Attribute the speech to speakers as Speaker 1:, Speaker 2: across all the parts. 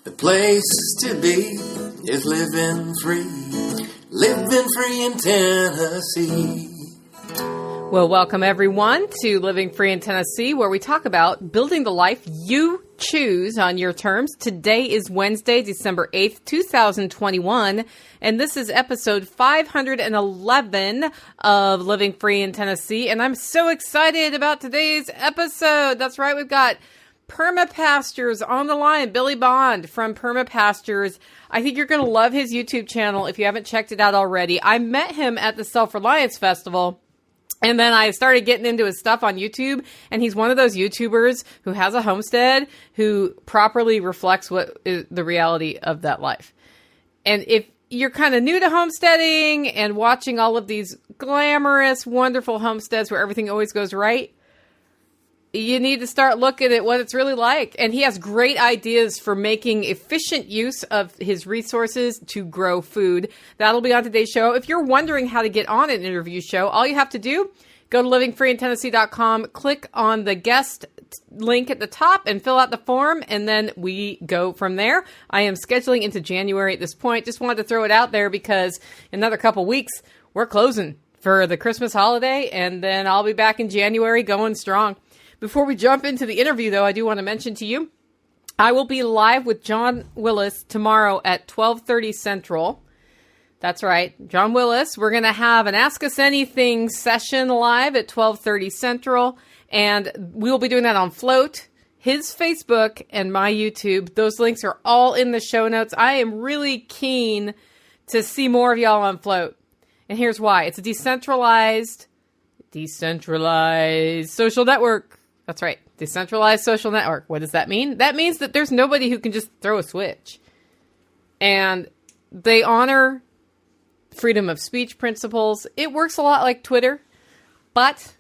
Speaker 1: The place to be is living free in Tennessee.
Speaker 2: Well, welcome everyone to Living Free in Tennessee, where we talk about building the life you choose on your terms. Today is Wednesday, December 8th, 2021, and this is episode 511 of Living Free in Tennessee, and I'm so excited about today's episode. That's right, we've got Permapastures on the line. Billy Bond from Permapastures. I think you're going to love his YouTube channel if you haven't checked it out already. I met him at the Self-Reliance Festival, and then I started getting into his stuff on YouTube, and he's one of those YouTubers who has a homestead who properly reflects what is the reality of that life. And if you're kind of new to homesteading and watching all of these glamorous, wonderful homesteads where everything always goes right, you need to start looking at what it's really like. And he has great ideas for making efficient use of his resources to grow food. That'll be on today's show. If you're wondering how to get on an interview show, all you have to do, go to livingfreeintennessee.com, click on the guest link at the top and fill out the form, and then we go from there. I am scheduling into January at this point. Just wanted to throw it out there because in another couple weeks, we're closing for the Christmas holiday, and then I'll be back in January going strong. Before we jump into the interview, though, I do want to mention to you, I will be live with John Willis tomorrow at 12:30 Central. That's right, John Willis. We're going to have an Ask Us Anything session live at 12:30 Central, and we will be doing that on Float, his Facebook, and my YouTube. Those links are all in the show notes. I am really keen to see more of y'all on Float, and here's why. It's a decentralized social network. That's right. Decentralized social network. What does that mean? That means that there's nobody who can just throw a switch. And they honor freedom of speech principles. It works a lot like Twitter. But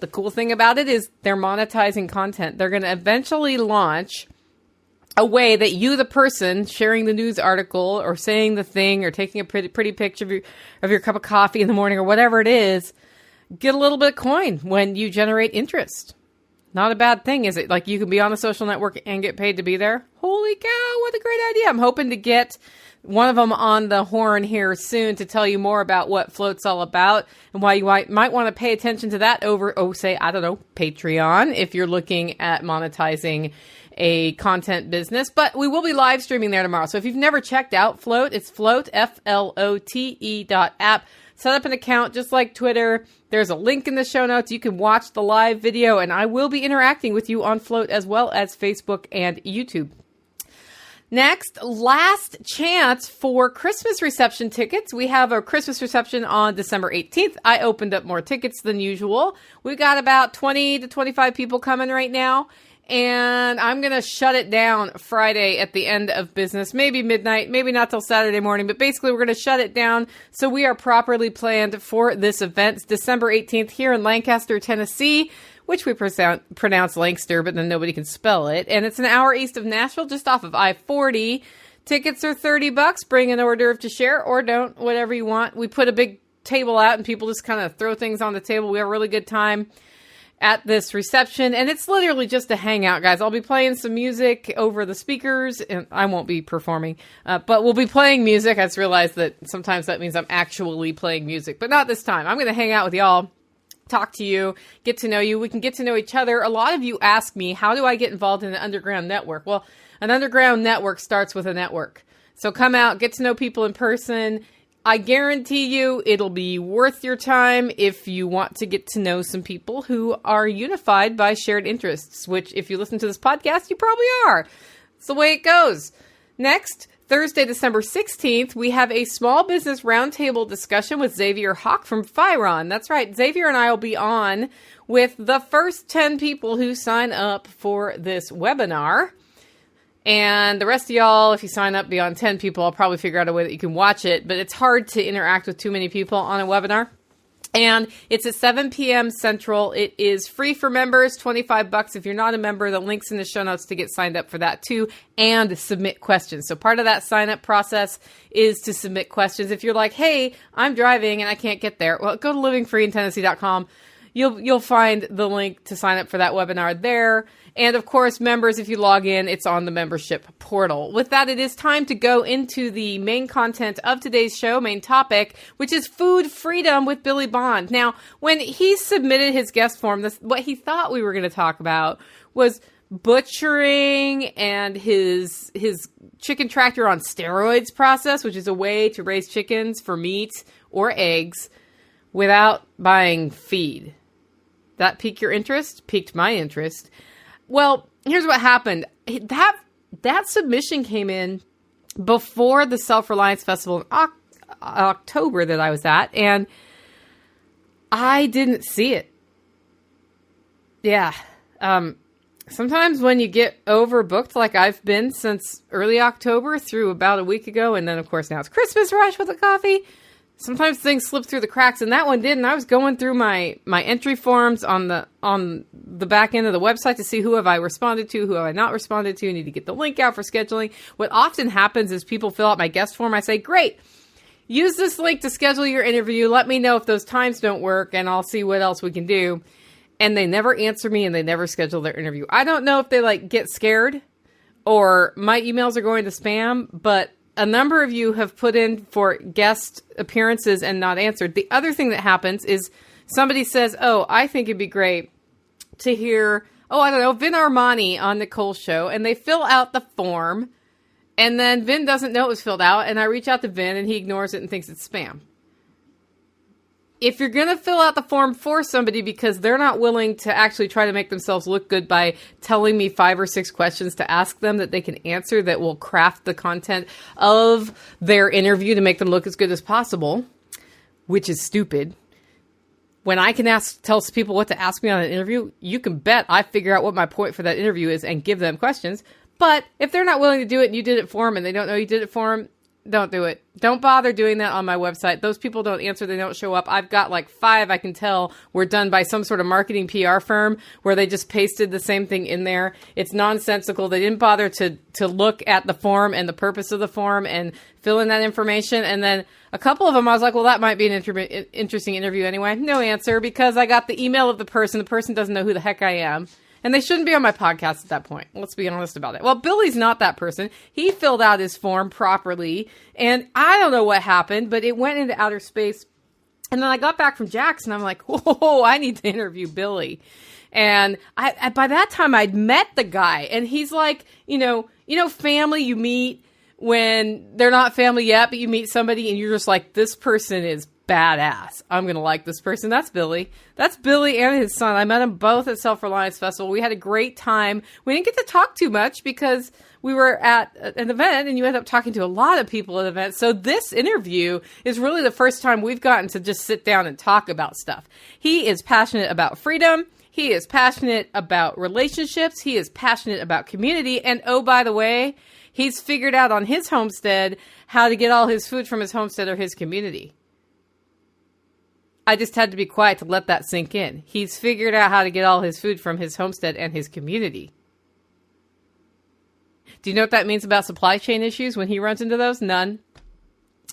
Speaker 2: the cool thing about it is they're monetizing content. They're going to eventually launch a way that you, the person sharing the news article or saying the thing or taking a pretty picture of your cup of coffee in the morning or whatever it is, get a little bit of coin when you generate interest. Not a bad thing, is it? Like, you can be on a social network and get paid to be there? Holy cow, what a great idea. I'm hoping to get one of them on the horn here soon to tell you more about what Float's all about and why you might want to pay attention to that over, say, I don't know, Patreon, if you're looking at monetizing a content business. But we will be live streaming there tomorrow. So if you've never checked out Float, it's Float, FLOTE.app. Set up an account just like Twitter. There's a link in the show notes. You can watch the live video, and I will be interacting with you on Float as well as Facebook and YouTube. Next, last chance for Christmas reception tickets. We have a Christmas reception on December 18th. I opened up more tickets than usual. We've got about 20 to 25 people coming right now. And I'm going to shut it down Friday at the end of business, maybe midnight, maybe not till Saturday morning, but basically we're going to shut it down so we are properly planned for this event. It's December 18th here in Lancaster, Tennessee, which we pronounce Lancaster, but then nobody can spell it. And it's an hour east of Nashville, just off of I-40. Tickets are $30. Bring an hors d'oeuvre to share, or don't, whatever you want. We put a big table out and people just kind of throw things on the table. We have a really good time at this reception, and it's literally just a hangout, guys. I'll be playing some music over the speakers, and I won't be performing, but we'll be playing music. I just realized that sometimes that means I'm actually playing music, but not this time. I'm going to hang out with y'all, talk to you, get to know you. We can get to know each other. A lot of you ask me, how do I get involved in an underground network? Well, an underground network starts with a network. So come out, get to know people in person. I guarantee you it'll be worth your time if you want to get to know some people who are unified by shared interests, which if you listen to this podcast, you probably are. It's the way it goes. Next, Thursday, December 16th, we have a small business roundtable discussion with Xavier Hawk from Firon. That's right. Xavier and I will be on with the first 10 people who sign up for this webinar. And the rest of y'all, if you sign up beyond 10 people, I'll probably figure out a way that you can watch it. But it's hard to interact with too many people on a webinar. And it's at 7 p.m. Central. It is free for members, $25 if you're not a member. The link's in the show notes to get signed up for that too, and submit questions. So part of that sign-up process is to submit questions. If you're like, hey, I'm driving and I can't get there, well, go to livingfreeintennessee.com. you'll find the link to sign up for that webinar there. And of course, members, if you log in, it's on the membership portal. With that, it is time to go into the main content of today's show, main topic, which is food freedom with Billy Bond. Now, when he submitted his guest form, what he thought we were going to talk about was butchering and his chicken tractor on steroids process, which is a way to raise chickens for meat or eggs without buying feed. That piqued your interest? Piqued my interest. Well, here's what happened. That submission came in before the Self-Reliance Festival in October that I was at, and I didn't see it. Yeah. Sometimes when you get overbooked, like I've been since early October through about a week ago, and then of course now it's Christmas rush with the coffee, sometimes things slip through the cracks, and that one did. And I was going through my entry forms on the back end of the website to see who have I responded to, who have I not responded to. I need to get the link out for scheduling. What often happens is people fill out my guest form. I say, great, use this link to schedule your interview. Let me know if those times don't work, and I'll see what else we can do. And they never answer me, and they never schedule their interview. I don't know if they get scared or my emails are going to spam, but a number of you have put in for guest appearances and not answered. The other thing that happens is somebody says, oh, I think it'd be great to hear, Vin Armani on Nicole's show. And they fill out the form. And then Vin doesn't know it was filled out. And I reach out to Vin and he ignores it and thinks it's spam. If you're going to fill out the form for somebody because they're not willing to actually try to make themselves look good by telling me 5 or 6 questions to ask them that they can answer that will craft the content of their interview to make them look as good as possible, which is stupid. When I can tell people what to ask me on an interview, you can bet I figure out what my point for that interview is and give them questions. But if they're not willing to do it and you did it for them and they don't know you did it for them, don't do it. Don't bother doing that on my website. Those people don't answer. They don't show up. I've got 5 I can tell were done by some sort of marketing PR firm where they just pasted the same thing in there. It's nonsensical. They didn't bother to look at the form and the purpose of the form and fill in that information. And then a couple of them, I was like, well, that might be an interesting interview anyway. No answer because I got the email of the person. The person doesn't know who the heck I am. And they shouldn't be on my podcast at that point. Let's be honest about it. Well, Billy's not that person. He filled out his form properly. And I don't know what happened, but it went into outer space. And then I got back from Jack's and I'm like, whoa, I need to interview Billy. And I by that time I'd met the guy. And he's like, family you meet when they're not family yet, but you meet somebody and you're just like, this person is badass. I'm going to like this person. That's Billy. That's Billy and his son. I met them both at Self-Reliance Festival. We had a great time. We didn't get to talk too much because we were at an event and you end up talking to a lot of people at events. So this interview is really the first time we've gotten to just sit down and talk about stuff. He is passionate about freedom. He is passionate about relationships. He is passionate about community. And oh, by the way, he's figured out on his homestead how to get all his food from his homestead or his community. I just had to be quiet to let that sink in. He's figured out how to get all his food from his homestead and his community. Do you know what that means about supply chain issues when he runs into those? None.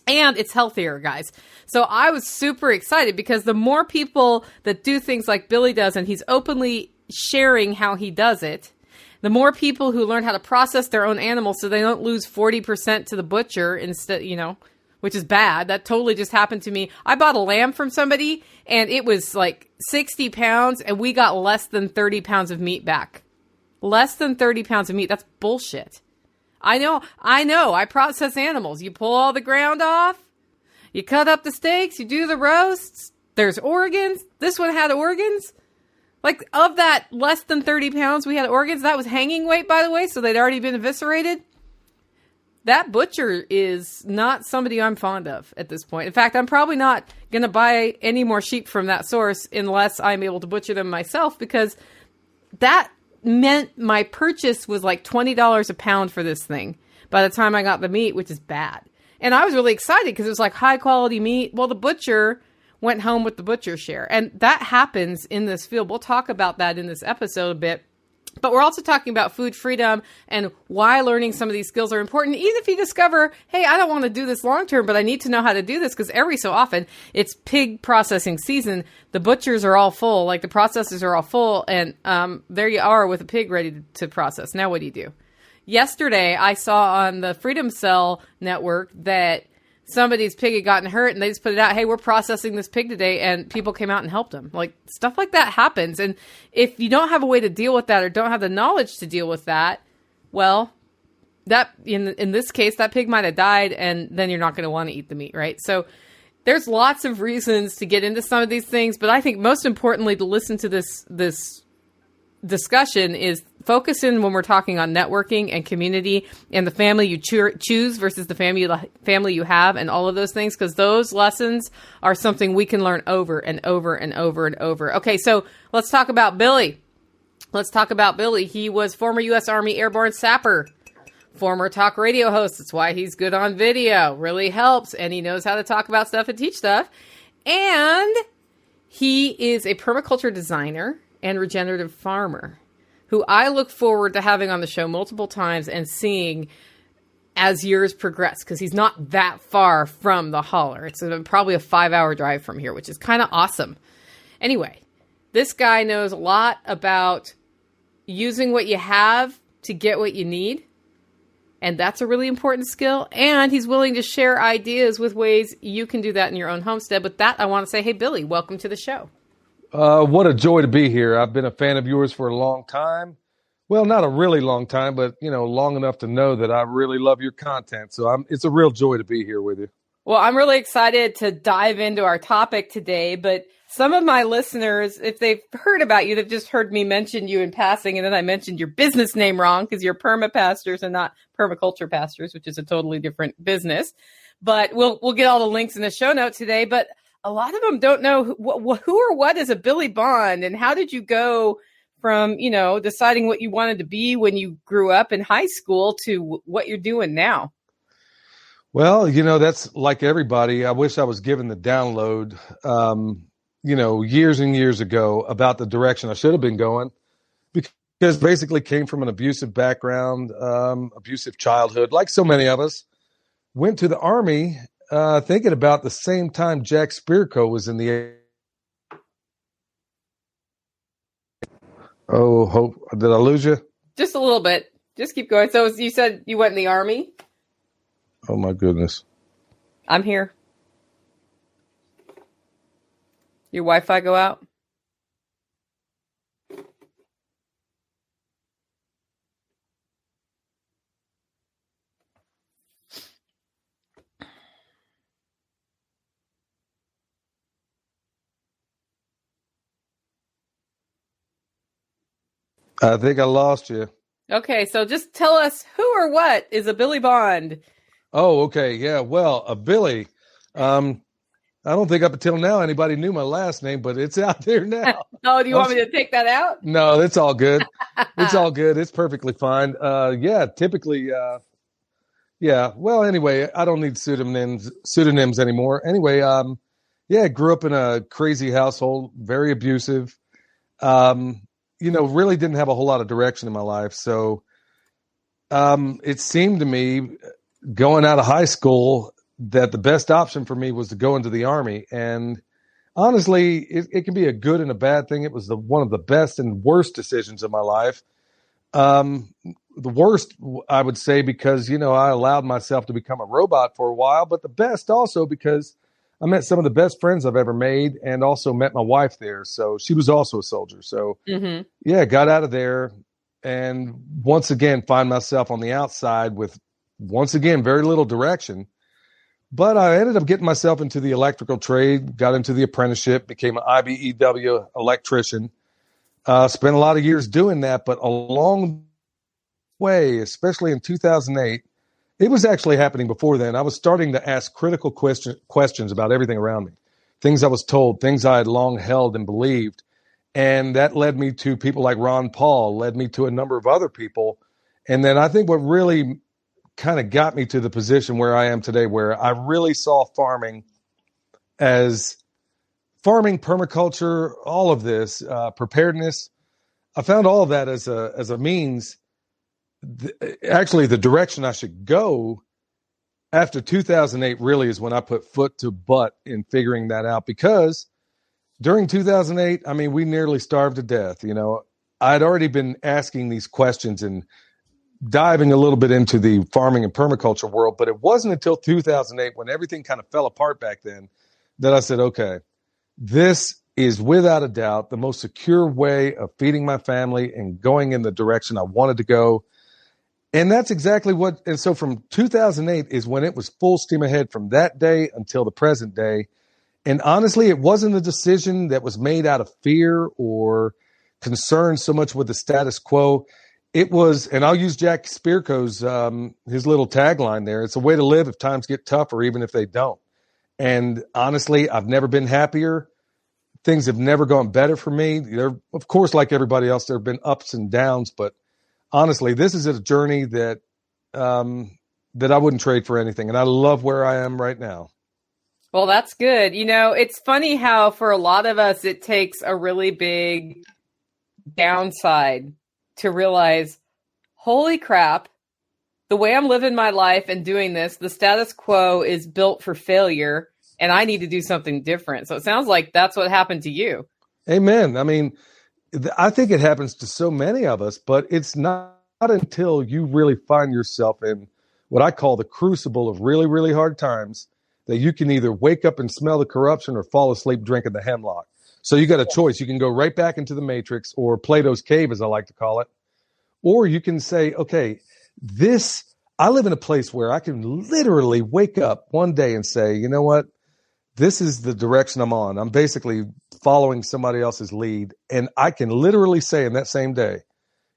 Speaker 2: And it's healthier, guys. So I was super excited because the more people that do things like Billy does, and he's openly sharing how he does it, the more people who learn how to process their own animals so they don't lose 40% to the butcher instead, which is bad. That totally just happened to me. I bought a lamb from somebody and it was 60 pounds and we got less than 30 pounds of meat back. Less than 30 pounds of meat. That's bullshit. I know. I process animals. You pull all the ground off. You cut up the steaks. You do the roasts. There's organs. This one had organs. Of that less than 30 pounds, we had organs. That was hanging weight, by the way, so they'd already been eviscerated. That butcher is not somebody I'm fond of at this point. In fact, I'm probably not going to buy any more sheep from that source unless I'm able to butcher them myself, because that meant my purchase was $20 a pound for this thing by the time I got the meat, which is bad. And I was really excited because it was high quality meat. Well, the butcher went home with the butcher share. And that happens in this field. We'll talk about that in this episode a bit. But we're also talking about food freedom and why learning some of these skills are important. Even if you discover, hey, I don't want to do this long term, but I need to know how to do this, because every so often it's pig processing season. The butchers are all full, like the processors are all full, and there you are with a pig ready to process. Now what do you do? Yesterday, I saw on the Freedom Cell network that somebody's pig had gotten hurt, and they just put it out, hey, we're processing this pig today, and people came out and helped them. Like, stuff like that happens. And if you don't have a way to deal with that or don't have the knowledge to deal with that, well, that in this case, that pig might have died, and then you're not going to want to eat the meat, right? So there's lots of reasons to get into some of these things, but I think most importantly to listen to this discussion is focus in when we're talking on networking and community and the family you choose versus the family you have and all of those things, because those lessons are something we can learn over and over and over and over. Okay, so let's talk about Billy. He was former U.S. Army Airborne Sapper, former talk radio host. That's why he's good on video. Really helps, and he knows how to talk about stuff and teach stuff. And he is a permaculture designer and regenerative farmer who I look forward to having on the show multiple times and seeing as years progress, because he's not that far from the holler. It's probably a 5-hour drive from here, which is kind of awesome. Anyway, this guy knows a lot about using what you have to get what you need. And that's a really important skill. And he's willing to share ideas with ways you can do that in your own homestead. With that, I want to say, hey, Billy, welcome to the show.
Speaker 3: What a joy to be here. I've been a fan of yours for a long time. Well, not a really long time, but, long enough to know that I really love your content. So it's a real joy to be here with you.
Speaker 2: Well, I'm really excited to dive into our topic today, but some of my listeners, if they've heard about you, they've just heard me mention you in passing, and then I mentioned your business name wrong because you're permapastors and not permaculture pastors, which is a totally different business. But we'll get all the links in the show note today. But a lot of them don't know who or what is a Billy Bond, and how did you go from, deciding what you wanted to be when you grew up in high school to what you're doing now?
Speaker 3: Well, that's like everybody. I wish I was given the download, years and years ago about the direction I should have been going, because basically came from an abusive background, abusive childhood, like so many of us. Went to the Army thinking about the same time Jack Spirko was in the. Oh, hope, did I lose you?
Speaker 2: Just a little bit. Just keep going. So you said you went in the Army?
Speaker 3: Oh, my goodness.
Speaker 2: I'm here. Your Wi-Fi go out?
Speaker 3: I think I lost you.
Speaker 2: Okay, so just tell us who or what is a Billy Bond?
Speaker 3: Oh, okay. Yeah, well, a Billy. I don't think up until now anybody knew my last name, but it's out there now.
Speaker 2: Oh, do you want me to take that out?
Speaker 3: No, it's all good. It's all good. It's perfectly fine. Typically, yeah. Well, anyway, I don't need pseudonyms anymore. Anyway, grew up in a crazy household, very abusive. Really didn't have a whole lot of direction in my life. So it seemed to me going out of high school that the best option for me was to go into the Army. And honestly, it can be a good and a bad thing. It was one of the best and worst decisions of my life. The worst, I would say, because, I allowed myself to become a robot for a while, but the best also because I met some of the best friends I've ever made, and also met my wife there. So she was also a soldier. So got out of there, and once again, find myself on the outside with, once again, very little direction. But I ended up getting myself into the electrical trade, got into the apprenticeship, became an IBEW electrician, spent a lot of years doing that. But along the way, especially in 2008, it was actually happening before then. I was starting to ask critical questions about everything around me, things I was told, things I had long held and believed. And that led me to people like Ron Paul, led me to a number of other people. And then I think what really kind of got me to the position where I am today, where I really saw farming, permaculture, all of this, preparedness, I found all of that as a means. Actually, the direction I should go after 2008 really is when I put foot to butt in figuring that out, because during 2008, I mean, we nearly starved to death. You know, I'd already been asking these questions and diving a little bit into the farming and permaculture world, but it wasn't until 2008, when everything kind of fell apart back then, that I said, okay, this is without a doubt the most secure way of feeding my family and going in the direction I wanted to go. And that's exactly what, and so from 2008 is when it was full steam ahead from that day until the present day. And honestly, it wasn't a decision that was made out of fear or concern so much with the status quo. It was, and I'll use Jack Spirko's, his little tagline there. It's a way to live if times get tough or even if they don't. And honestly, I've never been happier. Things have never gone better for me. There, of course, like everybody else, there have been ups and downs, but honestly, this is a journey that that I wouldn't trade for anything. And I love where I am right now.
Speaker 2: Well, that's good. You know, it's funny how for a lot of us, it takes a really big downside to realize, holy crap, the way I'm living my life and doing this, the status quo is built for failure, and I need to do something different. So it sounds like that's what happened to you. Amen.
Speaker 3: I mean, I think it happens to so many of us, but it's not until you really find yourself in what I call the crucible of really, really hard times that you can either wake up and smell the corruption or fall asleep drinking the hemlock. So you got a choice. You can go right back into the matrix, or Plato's cave, as I like to call it. Or you can say, okay, I live in a place where I can literally wake up one day and say, you know what? This is the direction I'm on. I'm basically following somebody else's lead. And I can literally say in that same day,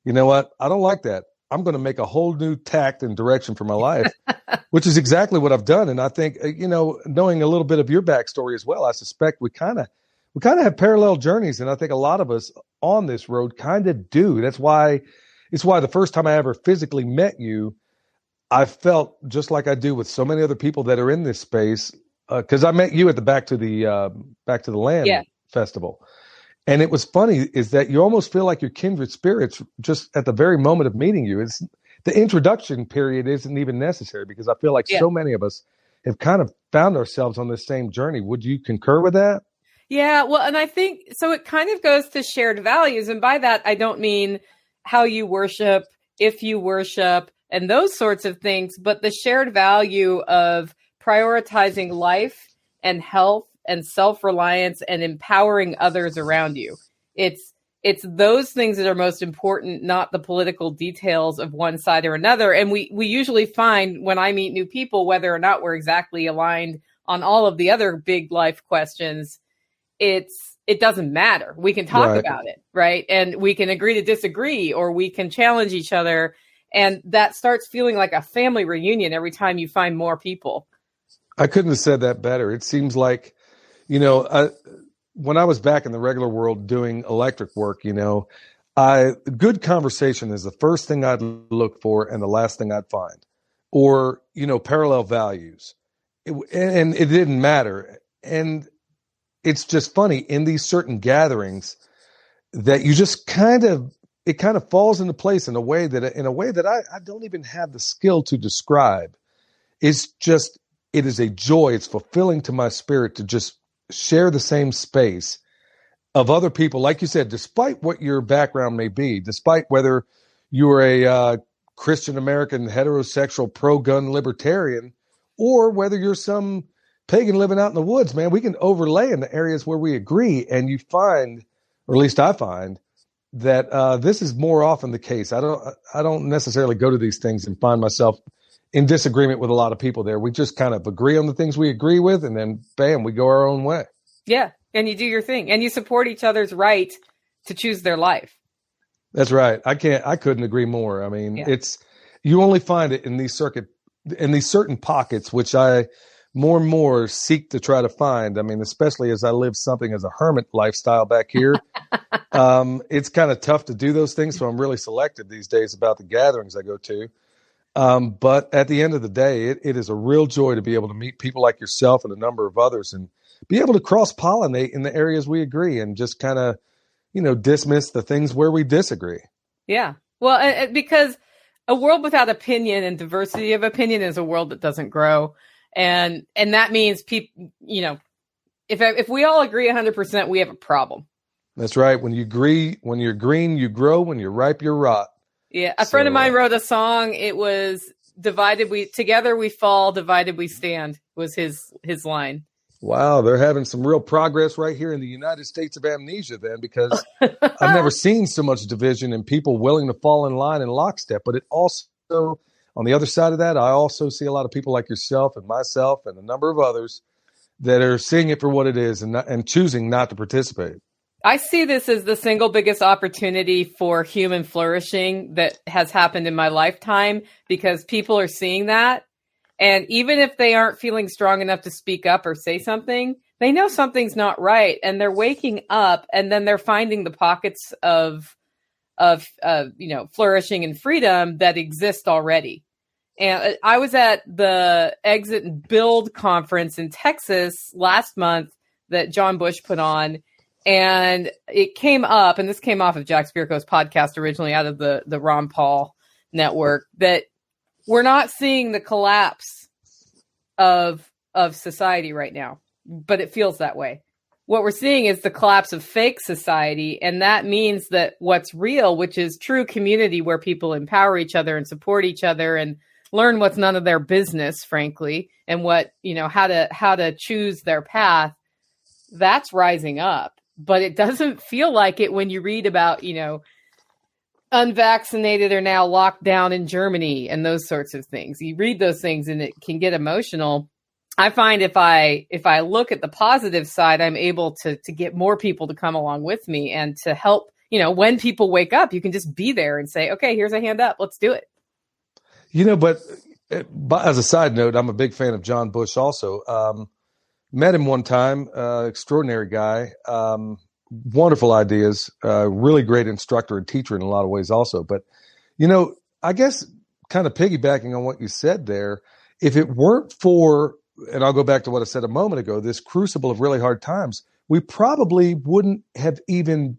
Speaker 3: you know what? I don't like that. I'm going to make a whole new tact and direction for my life, which is exactly what I've done. And I think, you know, knowing a little bit of your backstory as well, I suspect we kind of have parallel journeys. And I think a lot of us on this road kind of do. It's why the first time I ever physically met you, I felt just like I do with so many other people that are in this space. Cause I met you at the Back to the Land festival. And it was funny is that you almost feel like you're kindred spirits just at the very moment of meeting you. It's the introduction period isn't even necessary, because I feel like so many of us have kind of found ourselves on this same journey. Would you concur with that?
Speaker 2: Yeah. Well, and I think, so it kind of goes to shared values. And by that, I don't mean how you worship, if you worship, and those sorts of things, but the shared value of prioritizing life and health and self-reliance and empowering others around you. It's those things that are most important, not the political details of one side or another. And we usually find when I meet new people, whether or not we're exactly aligned on all of the other big life questions, it doesn't matter. We can talk about it, right? And we can agree to disagree, or we can challenge each other. And that starts feeling like a family reunion every time you find more people.
Speaker 3: I couldn't have said that better. It seems like, you know, when I was back in the regular world doing electric work, you know, good conversation is the first thing I'd look for and the last thing I'd find, or, you know, parallel values. And it didn't matter. And it's just funny in these certain gatherings that you just it kind of falls into place in a way that I don't even have the skill to describe. It's just, it is a joy. It's fulfilling to my spirit to just share the same space of other people. Like you said, despite what your background may be, despite whether you're a Christian American, heterosexual, pro-gun libertarian, or whether you're some pagan living out in the woods, man, we can overlay in the areas where we agree. And you find, or at least I find, that this is more often the case. I don't necessarily go to these things and find myself in disagreement with a lot of people there. We just kind of agree on the things we agree with, and then bam, we go our own way.
Speaker 2: Yeah. And you do your thing, and you support each other's right to choose their life.
Speaker 3: That's right. I couldn't agree more. I mean, you only find it in these certain pockets, which I more and more seek to try to find. I mean, especially as I live something as a hermit lifestyle back here, it's kind of tough to do those things. So I'm really selective these days about the gatherings I go to. But at the end of the day, it is a real joy to be able to meet people like yourself and a number of others and be able to cross-pollinate in the areas we agree and just kind of, dismiss the things where we disagree.
Speaker 2: Yeah. Well, because a world without opinion and diversity of opinion is a world that doesn't grow. And that means people, if we all agree 100%, we have a problem.
Speaker 3: That's right. When you're green, you grow. When you're ripe, you're rot.
Speaker 2: Yeah. A friend of mine wrote a song. It was together we fall, divided we stand was his line.
Speaker 3: Wow. They're having some real progress right here in the United States of amnesia then, because I've never seen so much division and people willing to fall in line in lockstep. But it also, on the other side of that, I also see a lot of people like yourself and myself and a number of others that are seeing it for what it is and choosing not to participate.
Speaker 2: I see this as the single biggest opportunity for human flourishing that has happened in my lifetime, because people are seeing that. And even if they aren't feeling strong enough to speak up or say something, they know something's not right, and they're waking up, and then they're finding the pockets of flourishing and freedom that exist already. And I was at the Exit and Build conference in Texas last month that John Bush put on. And it came up, and this came off of Jack Spirko's podcast originally out of the Ron Paul network, that we're not seeing the collapse of society right now, but it feels that way. What we're seeing is the collapse of fake society, and that means that what's real, which is true community where people empower each other and support each other and learn what's none of their business, frankly, and what, how to choose their path, that's rising up. But it doesn't feel like it when you read about, unvaccinated are now locked down in Germany and those sorts of things. You read those things and it can get emotional. I find if I look at the positive side, I'm able to get more people to come along with me and to help, when people wake up, you can just be there and say, okay, here's a hand up. Let's do it.
Speaker 3: But as a side note, I'm a big fan of John Bush also. Met him one time, extraordinary guy, wonderful ideas, really great instructor and teacher in a lot of ways also. But, I guess kind of piggybacking on what you said there, if it weren't for, and I'll go back to what I said a moment ago, this crucible of really hard times, we probably wouldn't have even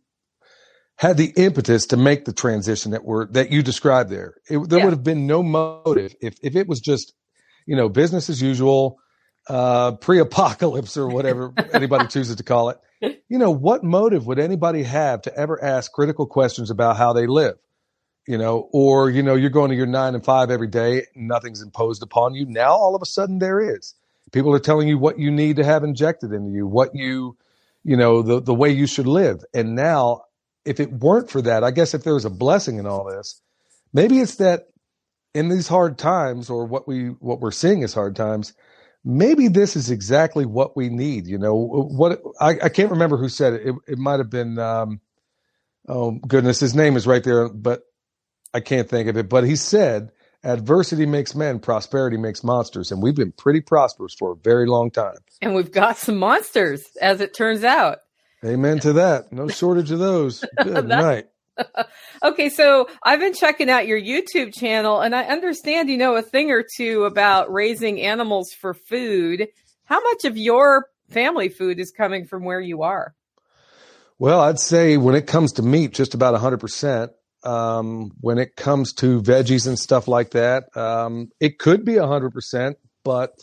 Speaker 3: had the impetus to make the transition that you described there. There would have been no motive if it was just, business as usual, pre-apocalypse or whatever anybody chooses to call it. What motive would anybody have to ever ask critical questions about how they live? Or, you're going to your 9 to 5 every day, nothing's imposed upon you. Now, all of a sudden there is. People are telling you what you need to have injected into you, what the way you should live. And now, if it weren't for that, I guess if there was a blessing in all this, maybe it's that in these hard times, or what we're seeing as hard times, maybe this is exactly what we need. I can't remember who said it. It might have been, oh goodness, his name is right there, but I can't think of it. But he said, adversity makes men, prosperity makes monsters. And we've been pretty prosperous for a very long time. And
Speaker 2: we've got some monsters, as it turns out.
Speaker 3: Amen to that. No shortage of those. Good night.
Speaker 2: Okay, so I've been checking out your YouTube channel, and I understand you know a thing or two about raising animals for food. How much of your family food is coming from where you are?
Speaker 3: Well, I'd say when it comes to meat, just about 100%. When it comes to veggies and stuff like that, it could be 100%, but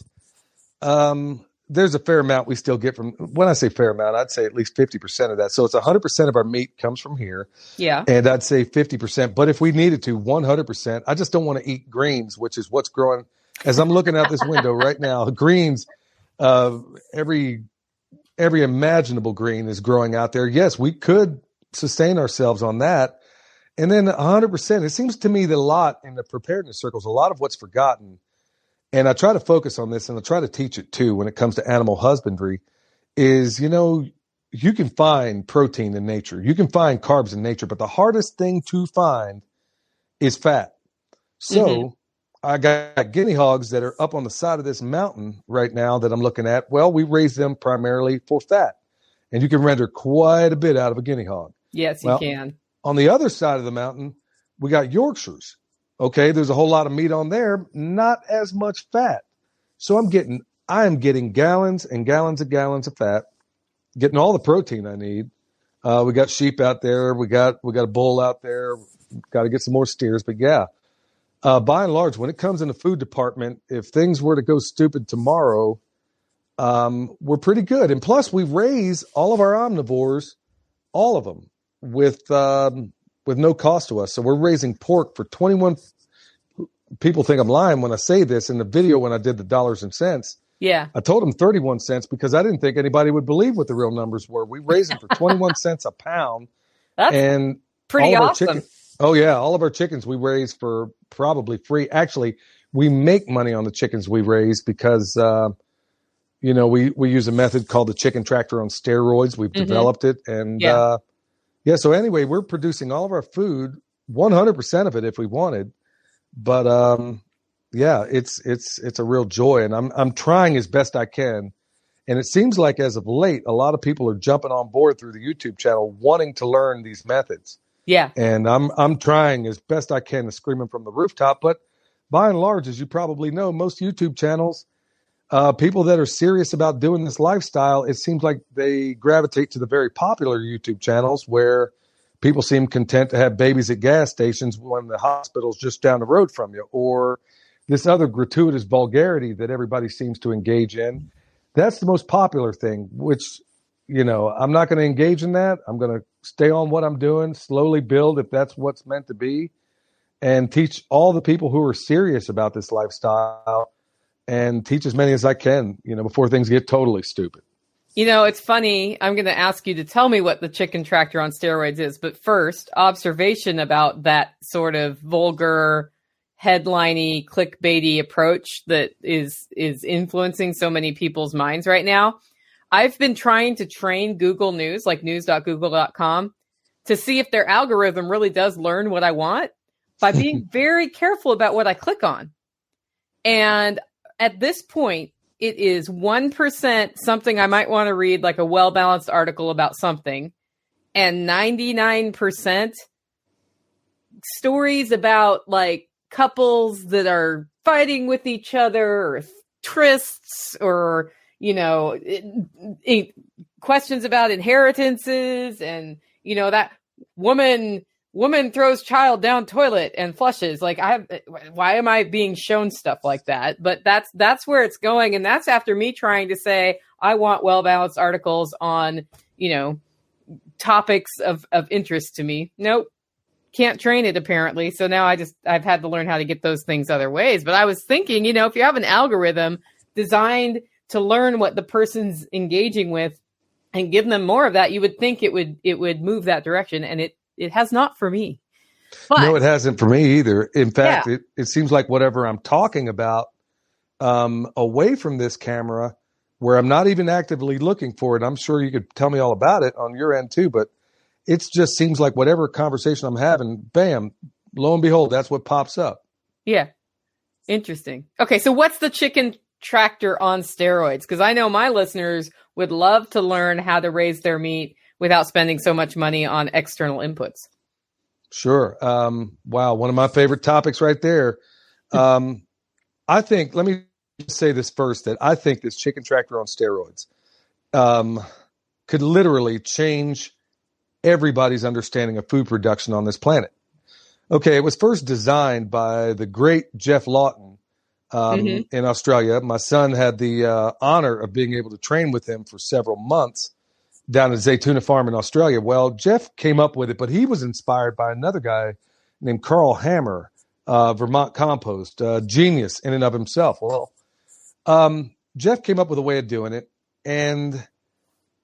Speaker 3: there's a fair amount we still get from, when I say fair amount, I'd say at least 50% of that. So it's 100% of our meat comes from here.
Speaker 2: Yeah.
Speaker 3: And I'd say 50%, but if we needed to, 100%, I just don't want to eat greens, which is what's growing. As I'm looking out this window right now, greens, every imaginable green is growing out there. Yes, we could sustain ourselves on that. And then 100%, it seems to me that a lot in the preparedness circles, a lot of what's forgotten, and I try to focus on this and I try to teach it too when it comes to animal husbandry, is, you can find protein in nature. You can find carbs in nature, but the hardest thing to find is fat. So I got guinea hogs that are up on the side of this mountain right now that I'm looking at. Well, we raise them primarily for fat, and you can render quite a bit out of a guinea hog.
Speaker 2: Yes, you can.
Speaker 3: On the other side of the mountain, we got Yorkshires. Okay, there's a whole lot of meat on there, not as much fat. So I am getting gallons and gallons and gallons of fat, getting all the protein I need. We got sheep out there. We got a bull out there. Got to get some more steers. But yeah, by and large, when it comes in the food department, if things were to go stupid tomorrow, we're pretty good. And plus, we raise all of our omnivores, all of them, with no cost to us. So we're raising pork for 21. People think I'm lying when I say this. In the video when I did the dollars and cents,
Speaker 2: yeah,
Speaker 3: I told them 31 cents because I didn't think anybody would believe what the real numbers were. We raise them for 21 cents a pound.
Speaker 2: That's
Speaker 3: and
Speaker 2: pretty awesome.
Speaker 3: All of our chickens we raise for probably free. Actually, we make money on the chickens we raise because, we use a method called the chicken tractor on steroids. We've developed it. And so anyway, we're producing all of our food, 100% of it if we wanted. But it's a real joy. And I'm trying as best I can. And it seems like as of late, a lot of people are jumping on board through the YouTube channel wanting to learn these methods.
Speaker 2: Yeah.
Speaker 3: And I'm trying as best I can to scream them from the rooftop. But by and large, as you probably know, most YouTube channels, people that are serious about doing this lifestyle, it seems like they gravitate to the very popular YouTube channels where people seem content to have babies at gas stations when the hospital's just down the road from you, or this other gratuitous vulgarity that everybody seems to engage in. That's the most popular thing, which, I'm not going to engage in that. I'm going to stay on what I'm doing, slowly build if that's what's meant to be, and teach all the people who are serious about this lifestyle and teach as many as I can, before things get totally stupid.
Speaker 2: It's funny. I'm going to ask you to tell me what the chicken tractor on steroids is. But first, observation about that sort of vulgar, headliney, clickbaity approach that is influencing so many people's minds right now. I've been trying to train Google News, like news.google.com, to see if their algorithm really does learn what I want by being very careful about what I click on. And at this point, it is 1% something I might want to read, like a well-balanced article about something, and 99% stories about like couples that are fighting with each other, or trysts, or questions about inheritances, and that woman throws child down toilet and flushes. Like, why am I being shown stuff like that? But that's where it's going. And that's after me trying to say, I want well-balanced articles on, topics of interest to me. Nope. Can't train it apparently. So now I've had to learn how to get those things other ways. But I was thinking, if you have an algorithm designed to learn what the person's engaging with and give them more of that, you would think it would move that direction. And it has not for me. But,
Speaker 3: no, it hasn't for me either. In fact, it seems like whatever I'm talking about away from this camera, where I'm not even actively looking for it, I'm sure you could tell me all about it on your end too, but it just seems like whatever conversation I'm having, bam, lo and behold, that's what pops up.
Speaker 2: Yeah. Interesting. Okay, so what's the chicken tractor on steroids? Because I know my listeners would love to learn how to raise their meat without spending so much money on external inputs.
Speaker 3: Sure. Wow. One of my favorite topics right there. I think, let me say this first, that I think this chicken tractor on steroids could literally change everybody's understanding of food production on this planet. Okay. It was first designed by the great Jeff Lawton in Australia. My son had the honor of being able to train with him for several months down at Zaytuna Farm in Australia. Well, Jeff came up with it, but he was inspired by another guy named Carl Hammer, Vermont Compost, genius in and of himself. Well, Jeff came up with a way of doing it, and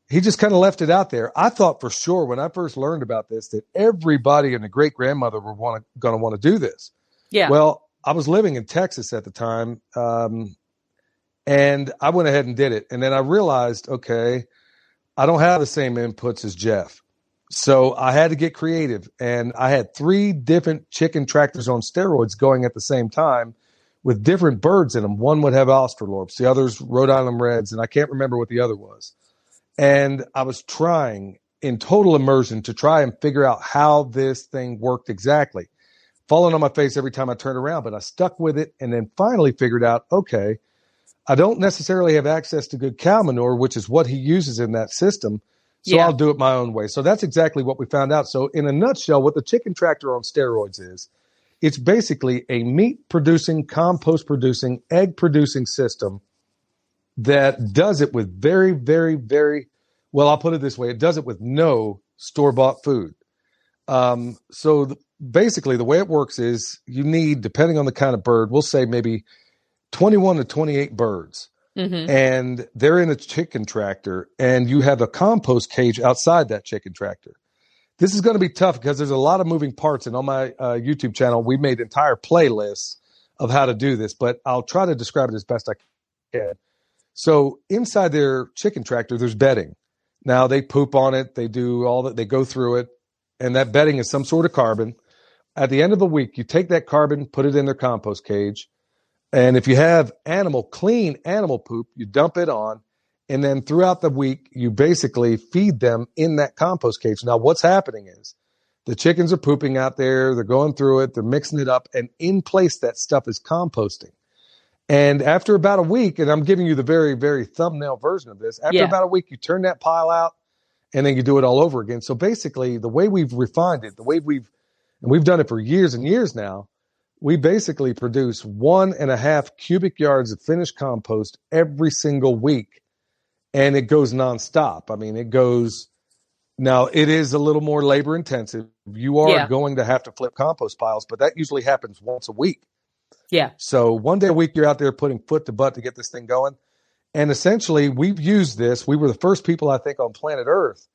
Speaker 3: he just kind of left it out there. I thought for sure when I first learned about this that everybody and the great-grandmother were going to want to do this. Yeah. Well, I was living in Texas at the time, and I went ahead and did it. And then I realized, okay, I don't have the same inputs as Jeff. So I had to get creative. And I had 3 different chicken tractors on steroids going at the same time with different birds in them. One would have Australorps, the others Rhode Island Reds, and I can't remember what the other was. And I was trying in total immersion to try and figure out how this thing worked exactly. Falling on my face every time I turned around, but I stuck with it and then finally figured out, okay, I don't necessarily have access to good cow manure, which is what he uses in that system, So I'll do it my own way. So that's exactly what we found out. So in a nutshell, what the chicken tractor on steroids is, it's basically a meat producing, compost producing, egg producing system that does it with very, very, very, well, I'll put it this way. It does it with no store-bought food. Basically the way it works is you need, depending on the kind of bird, we'll say maybe 21 to 28 birds. Mm-hmm. And they're in a chicken tractor, and you have a compost cage outside that chicken tractor. This is going to be tough because there's a lot of moving parts. And on my YouTube channel, we made entire playlists of how to do this, but I'll try to describe it as best I can. So inside their chicken tractor, there's bedding. Now they poop on it. They do all that. They go through it. And that bedding is some sort of carbon. At the end of the week, you take that carbon, put it in their compost cage. And if you have clean animal poop, you dump it on. And then throughout the week, you basically feed them in that compost cage. Now, what's happening is the chickens are pooping out there. They're going through it. They're mixing it up. And in place, that stuff is composting. And after about a week, and I'm giving you the very, very thumbnail version of this, after about a week, you turn that pile out and then you do it all over again. So basically, the way we've refined it, we've done it for years and years now, we basically produce 1.5 cubic yards of finished compost every single week. And it goes nonstop. I mean, now it is a little more labor intensive. You are going to have to flip compost piles, but that usually happens once a week.
Speaker 2: Yeah.
Speaker 3: So one day a week, you're out there putting foot to butt to get this thing going. And essentially, we've used this. We were the first people, I think, on planet Earth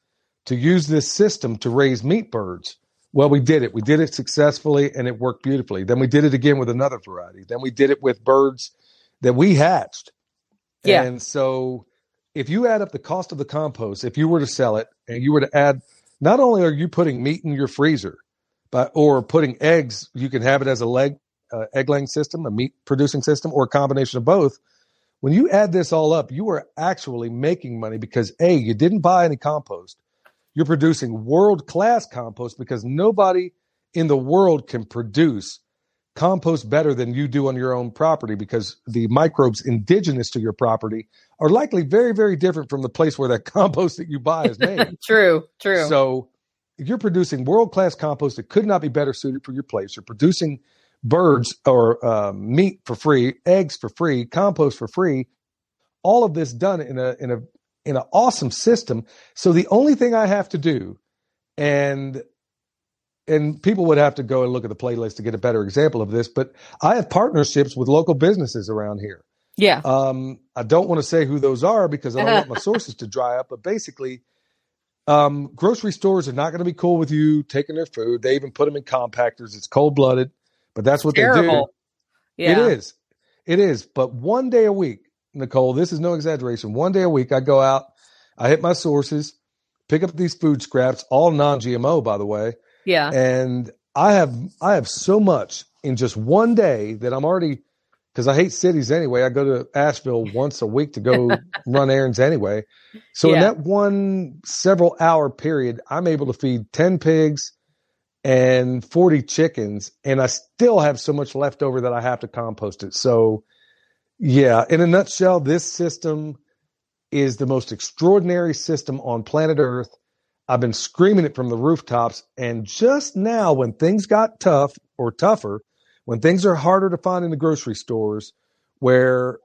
Speaker 3: to use this system to raise meat birds. Well, we did it. We did it successfully, and it worked beautifully. Then we did it again with another variety. Then we did it with birds that we hatched. Yeah. And so if you add up the cost of the compost, if you were to sell it and you were to add, not only are you putting meat in your freezer, or putting eggs, you can have it as egg-laying system, a meat-producing system, or a combination of both. When you add this all up, you are actually making money because, A, you didn't buy any compost. You're producing world-class compost because nobody in the world can produce compost better than you do on your own property because the microbes indigenous to your property are likely very, very different from the place where that compost that you buy is made.
Speaker 2: True.
Speaker 3: So you're producing world-class compost that could not be better suited for your place. You're producing birds or meat for free, eggs for free, compost for free, all of this done in an awesome system. So the only thing I have to do, and people would have to go and look at the playlist to get a better example of this, but I have partnerships with local businesses around here.
Speaker 2: Yeah.
Speaker 3: I don't want to say who those are because I don't want my sources to dry up, but basically, grocery stores are not going to be cool with you taking their food. They even put them in compactors. It's cold-blooded, but that's what they do. Yeah. It is. But one day a week, Nicole, this is no exaggeration. One day a week, I go out, I hit my sources, pick up these food scraps, all non-GMO, by the way.
Speaker 2: Yeah.
Speaker 3: And I have so much in just one day that I'm already, because I hate cities anyway. I go to Asheville once a week to go run errands anyway. So in that one several hour period, I'm able to feed 10 pigs and 40 chickens, and I still have so much left over that I have to compost it. So yeah, in a nutshell, this system is the most extraordinary system on planet Earth. I've been screaming it from the rooftops, and just now when things got tough or tougher, when things are harder to find in the grocery stores, where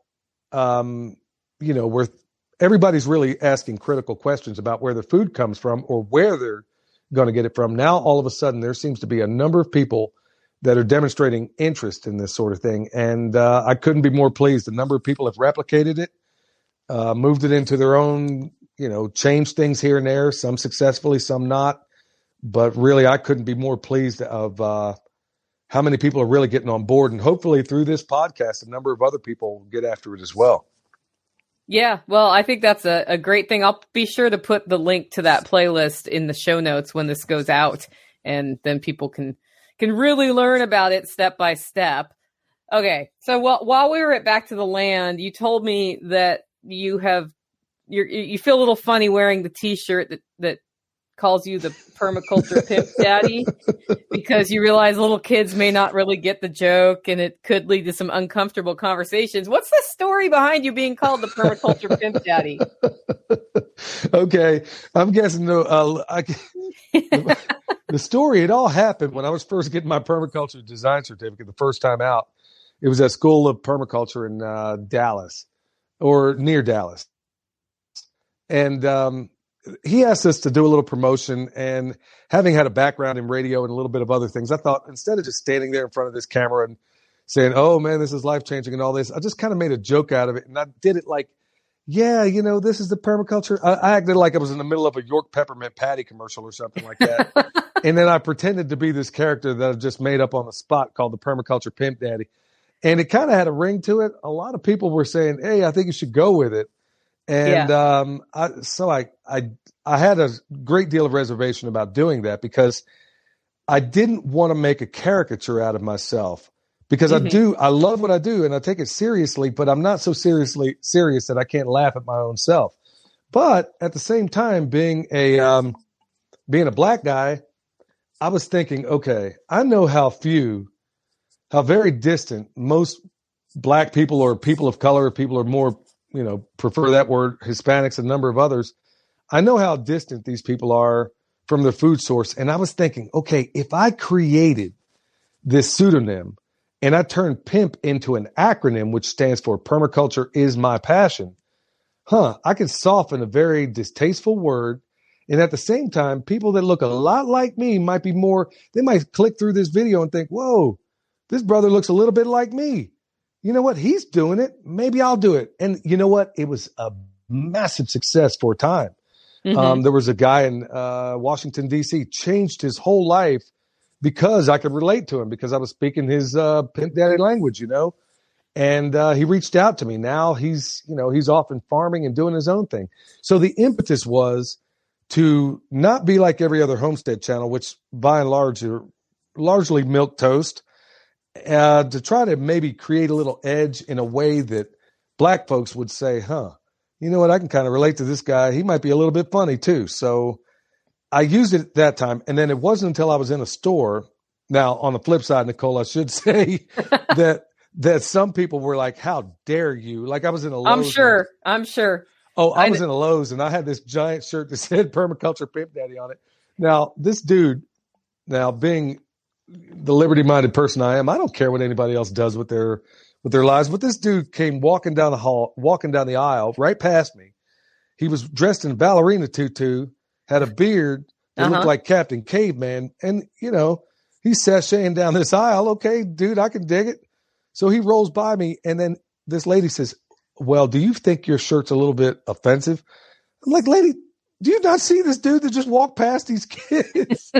Speaker 3: where everybody's really asking critical questions about where their food comes from or where they're going to get it from. Now, all of a sudden, there seems to be a number of people that are demonstrating interest in this sort of thing. And I couldn't be more pleased. A number of people have replicated it, moved it into their own, changed things here and there, some successfully, some not. But really, I couldn't be more pleased of how many people are really getting on board. And hopefully through this podcast, a number of other people will get after it as well.
Speaker 2: Yeah, well, I think that's a great thing. I'll be sure to put the link to that playlist in the show notes when this goes out, and then people can really learn about it step by step. Okay, so while we were at Back to the Land, you told me that you feel a little funny wearing the T-shirt that calls you the permaculture pimp daddy because you realize little kids may not really get the joke and it could lead to some uncomfortable conversations. What's the story behind you being called the permaculture pimp daddy?
Speaker 3: Okay, I'm guessing the story, it all happened when I was first getting my permaculture design certificate the first time out. It was at School of Permaculture in Dallas, or near Dallas. And he asked us to do a little promotion, and having had a background in radio and a little bit of other things, I thought instead of just standing there in front of this camera and saying, oh man, this is life-changing and all this, I just kind of made a joke out of it. And I did it like, yeah, this is the permaculture. I acted like I was in the middle of a York peppermint patty commercial or something like that. And then I pretended to be this character that I just made up on the spot called the Permaculture Pimp Daddy. And it kind of had a ring to it. A lot of people were saying, hey, I think you should go with it. And I had a great deal of reservation about doing that because I didn't want to make a caricature out of myself, because I love what I do and I take it seriously, but I'm not so serious that I can't laugh at my own self. But at the same time, being a black guy, I was thinking, okay, I know how very distant most black people or people of color, people are more, prefer that word, Hispanics, a number of others. I know how distant these people are from their food source. And I was thinking, okay, if I created this pseudonym and I turned pimp into an acronym, which stands for Permaculture is My Passion, I could soften a very distasteful word. And at the same time, people that look a lot like me they might click through this video and think, whoa, this brother looks a little bit like me. You know what? He's doing it. Maybe I'll do it. And you know what? It was a massive success for a time. There was a guy in Washington, D.C., changed his whole life because I could relate to him, because I was speaking his pimp daddy language, and he reached out to me. Now he's off and farming and doing his own thing. So the impetus was to not be like every other homestead channel, which by and large are largely milquetoast, to try to maybe create a little edge in a way that black folks would say, you know what, I can kind of relate to this guy. He might be a little bit funny too. So I used it at that time. And then it wasn't until I was in a store. Now, on the flip side, Nicole, I should say that some people were like, how dare you? Like I was in a Lowe's.
Speaker 2: I'm sure.
Speaker 3: Oh, I was in a Lowe's and I had this giant shirt that said Permaculture Pimp Daddy on it. Now, this dude, being the liberty-minded person I am, I don't care what anybody else does with their lives. But this dude came walking down the aisle right past me. He was dressed in a ballerina tutu, had a beard that looked like Captain Caveman. And, he's sashaying down this aisle. Okay, dude, I can dig it. So he rolls by me. And then this lady says, well, do you think your shirt's a little bit offensive? I'm like, lady, do you not see this dude that just walked past these kids?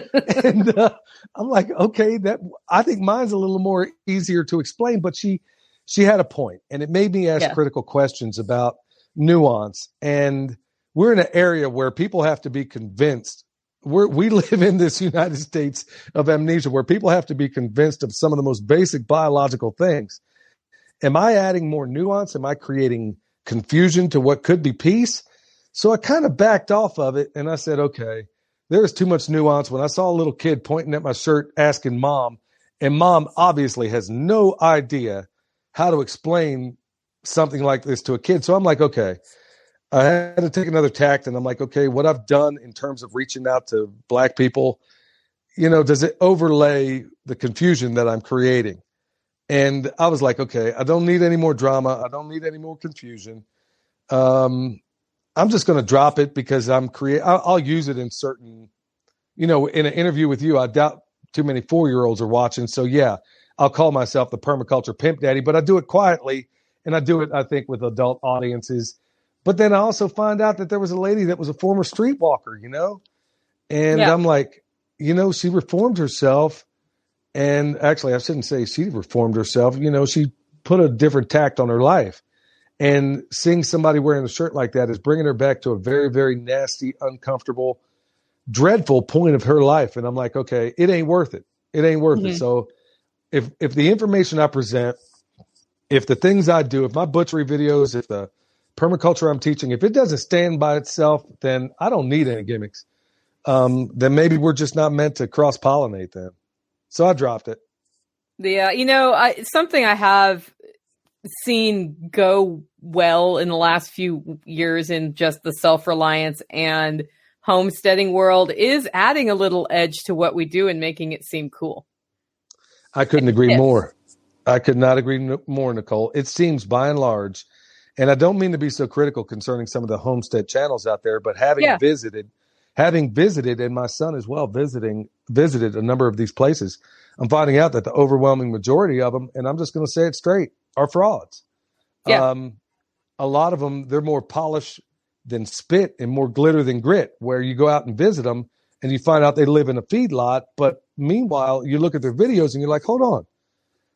Speaker 3: And I'm like, okay, I think mine's a little more easier to explain, but she had a point, and it made me ask critical questions about nuance. And we're in an area where people have to be convinced. We live in this United States of amnesia where people have to be convinced of some of the most basic biological things. Am I adding more nuance? Am I creating confusion to what could be peace? So I kind of backed off of it, and I said, okay, there's too much nuance. When I saw a little kid pointing at my shirt asking mom, and mom obviously has no idea how to explain something like this to a kid. So I'm like, okay, I had to take another tact, and I'm like, okay, what I've done in terms of reaching out to black people, does it overlay the confusion that I'm creating? And I was like, okay, I don't need any more drama. I don't need any more confusion. I'm just going to drop it because I'll use it in certain, in an interview with you. I doubt too many 4-year-olds are watching. So yeah, I'll call myself the Permaculture Pimp Daddy, but I do it quietly, and I do it, I think, with adult audiences. But then I also find out that there was a lady that was a former streetwalker, and I'm like, she reformed herself. And actually, I shouldn't say she reformed herself. She put a different tact on her life. And seeing somebody wearing a shirt like that is bringing her back to a very, very nasty, uncomfortable, dreadful point of her life. And I'm like, okay, it ain't worth it. It ain't worth it. So if the information I present, if the things I do, if my butchery videos, if the permaculture I'm teaching, if it doesn't stand by itself, then I don't need any gimmicks. Then maybe we're just not meant to cross-pollinate then. So I dropped it.
Speaker 2: Something I have seen go well in the last few years in just the self-reliance and homesteading world is adding a little edge to what we do and making it seem cool.
Speaker 3: I couldn't agree more. I could not agree more, Nicole. It seems by and large, and I don't mean to be so critical concerning some of the homestead channels out there, but having visited, and my son as well visited a number of these places, I'm finding out that the overwhelming majority of them, and I'm just going to say it straight, are frauds.
Speaker 2: Yeah.
Speaker 3: A lot of them, they're more polish than spit and more glitter than grit, where you go out and visit them and you find out they live in a feedlot. But meanwhile, you look at their videos and you're like, hold on,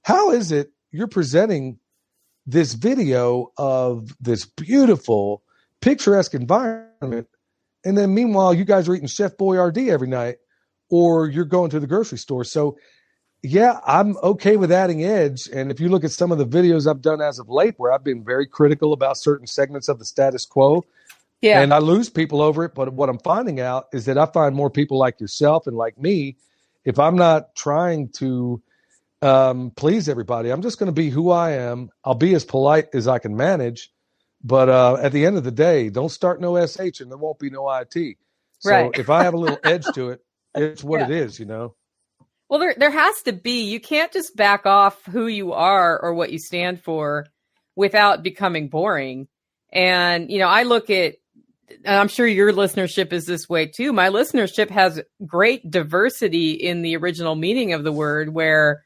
Speaker 3: how is it you're presenting this video of this beautiful, picturesque environment, and then meanwhile, you guys are eating Chef Boyardee every night, or you're going to the grocery store? So yeah, I'm okay with adding edge. And if you look at some of the videos I've done as of late, where I've been very critical about certain segments of the status quo, and I lose people over it. But what I'm finding out is that I find more people like yourself and like me, if I'm not trying to please everybody, I'm just going to be who I am. I'll be as polite as I can manage. But at the end of the day, don't start no SH and there won't be no IT. So if I have a little edge to it, it's what it is, you know?
Speaker 2: Well, there has to be. You can't just back off who you are or what you stand for without becoming boring. And, you know, I look at, and I'm sure your listenership is this way too. My listenership has great diversity in the original meaning of the word, where,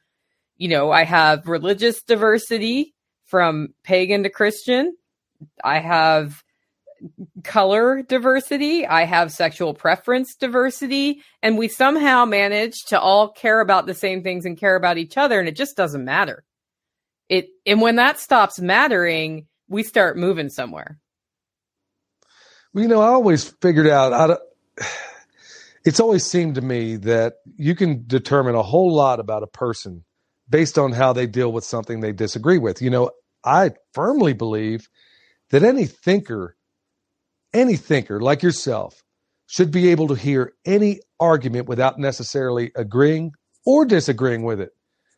Speaker 2: you know, I have religious diversity from pagan to Christian. I have color diversity. I have sexual preference diversity. And we somehow manage to all care about the same things and care about each other. And it just doesn't matter. And when that stops mattering, we start moving somewhere.
Speaker 3: Well, you know, I always figured out, it's always seemed to me that you can determine a whole lot about a person based on how they deal with something they disagree with. You know, I firmly believe that any thinker like yourself should be able to hear any argument without necessarily agreeing or disagreeing with it.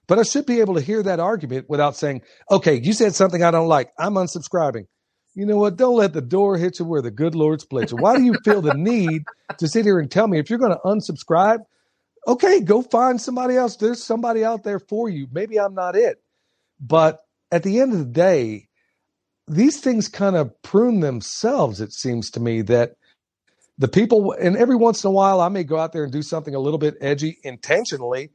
Speaker 3: But I should be able to hear that argument without saying, okay, you said something I don't like, I'm unsubscribing. You know what? Don't let the door hit you where the good Lord splits you. Why do you feel the need to sit here and tell me if you're going to unsubscribe? Okay, go find somebody else. There's somebody out there for you. Maybe I'm not it. But at the end of the day, these things kind of prune themselves, it seems to me, that the people, and every once in a while, I may go out there and do something a little bit edgy intentionally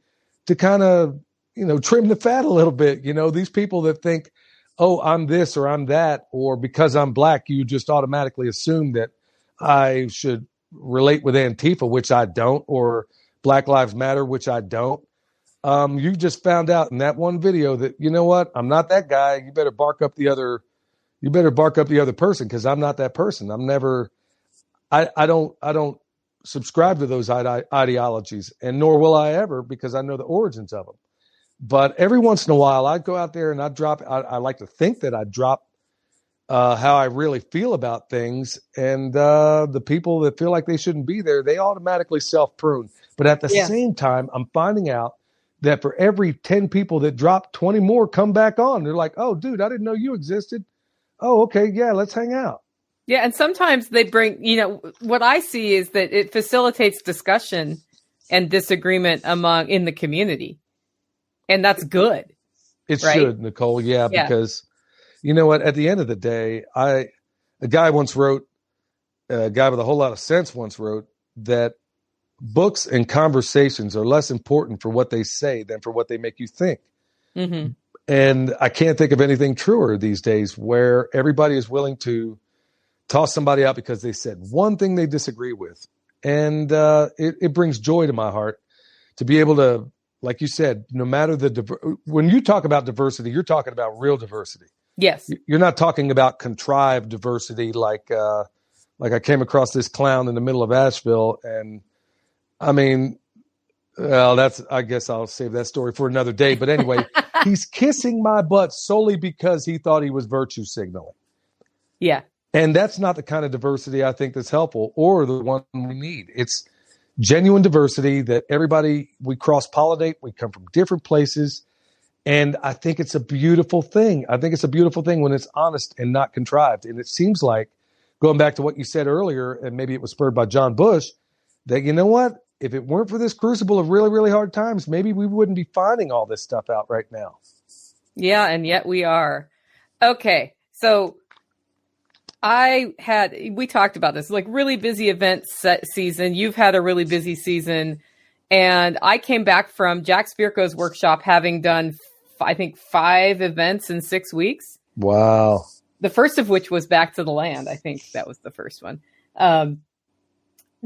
Speaker 3: to kind of, you know, trim the fat a little bit. You know, these people that think, oh, I'm this or I'm that, or because I'm black, you just automatically assume that I should relate with Antifa, which I don't, or Black Lives Matter, which I don't. You just found out in that one video that, you know what, I'm not that guy. You better bark up the other person, because I'm not that person. I don't subscribe to those ideologies, and nor will I ever, because I know the origins of them. But every once in a while, I'd go out there and I like to think that I drop how I really feel about things. And the people that feel like they shouldn't be there, they automatically self-prune. But at the same time, I'm finding out that for every 10 people that drop, 20 more come back on. They're like, oh, dude, I didn't know you existed. Oh, okay. Yeah, let's hang out.
Speaker 2: Yeah. And sometimes they bring, you know, what I see is that it facilitates discussion and disagreement in the community. And that's good.
Speaker 3: It should, Nicole. Yeah, because you know what? At the end of the day, a guy with a whole lot of sense once wrote that books and conversations are less important for what they say than for what they make you think. Mm-hmm. And I can't think of anything truer these days, where everybody is willing to toss somebody out because they said one thing they disagree with. And it brings joy to my heart to be able to, like you said, no matter when you talk about diversity, you're talking about real diversity.
Speaker 2: Yes.
Speaker 3: You're not talking about contrived diversity like I came across this clown in the middle of Asheville. And I mean, well, I guess I'll save that story for another day. But anyway, he's kissing my butt solely because he thought he was virtue signaling.
Speaker 2: Yeah.
Speaker 3: And that's not the kind of diversity I think that's helpful or the one we need. It's genuine diversity that we cross-pollinate, we come from different places, And I think it's a beautiful thing. I think it's a beautiful thing when it's honest and not contrived. And it seems like, going back to what you said earlier, and maybe it was spurred by John Bush, that, you know what? If it weren't for this crucible of really, really hard times, maybe we wouldn't be finding all this stuff out right now.
Speaker 2: Yeah, and yet we are. Okay, so we talked about this, like really busy event season. You've had a really busy season. And I came back from Jack Spirko's workshop having done, I think, 5 events in 6 weeks.
Speaker 3: Wow.
Speaker 2: The first of which was Back to the Land. I think that was the first one.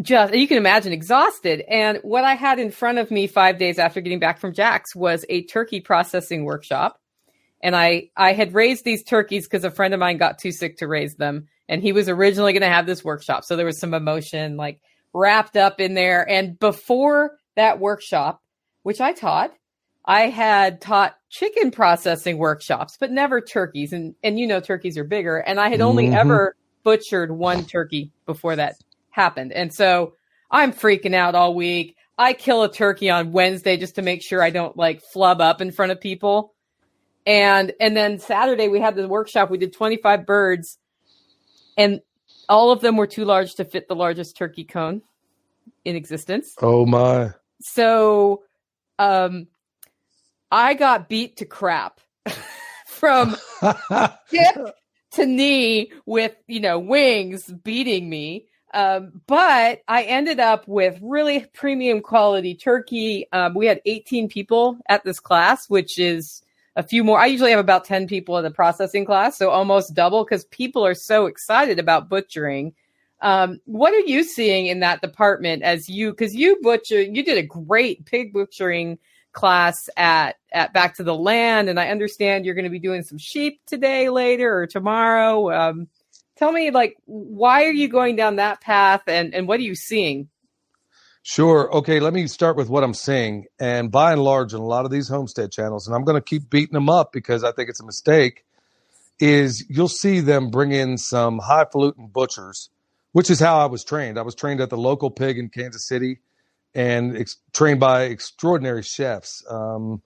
Speaker 2: Just, you can imagine, exhausted. And what I had in front of me 5 days after getting back from Jack's was a turkey processing workshop. And I had raised these turkeys because a friend of mine got too sick to raise them. And he was originally going to have this workshop. So there was some emotion like wrapped up in there. And before that workshop, which I taught, I had taught chicken processing workshops, but never turkeys. And you know, turkeys are bigger. And I had only ever butchered 1 turkey before that happened. And so I'm freaking out all week. I kill a turkey on Wednesday just to make sure I don't like flub up in front of people. And then Saturday we had the workshop. We did 25 birds and all of them were too large to fit the largest turkey cone in existence.
Speaker 3: Oh my.
Speaker 2: So, I got beat to crap from hip to knee with, wings beating me. But I ended up with really premium quality turkey. We had 18 people at this class, which is a few more. I usually have about 10 people in the processing class, so almost double because people are so excited about butchering. What are you seeing in that department because you did a great pig butchering class at Back to the Land. And I understand you're going to be doing some sheep today, later or tomorrow. Tell me, why are you going down that path and what are you seeing?
Speaker 3: Sure. Okay. Let me start with what I'm seeing. And by and large, in a lot of these homestead channels, and I'm going to keep beating them up because I think it's a mistake, is you'll see them bring in some highfalutin butchers, which is how I was trained. I was trained at the local pig in Kansas City and trained by extraordinary chefs. I'll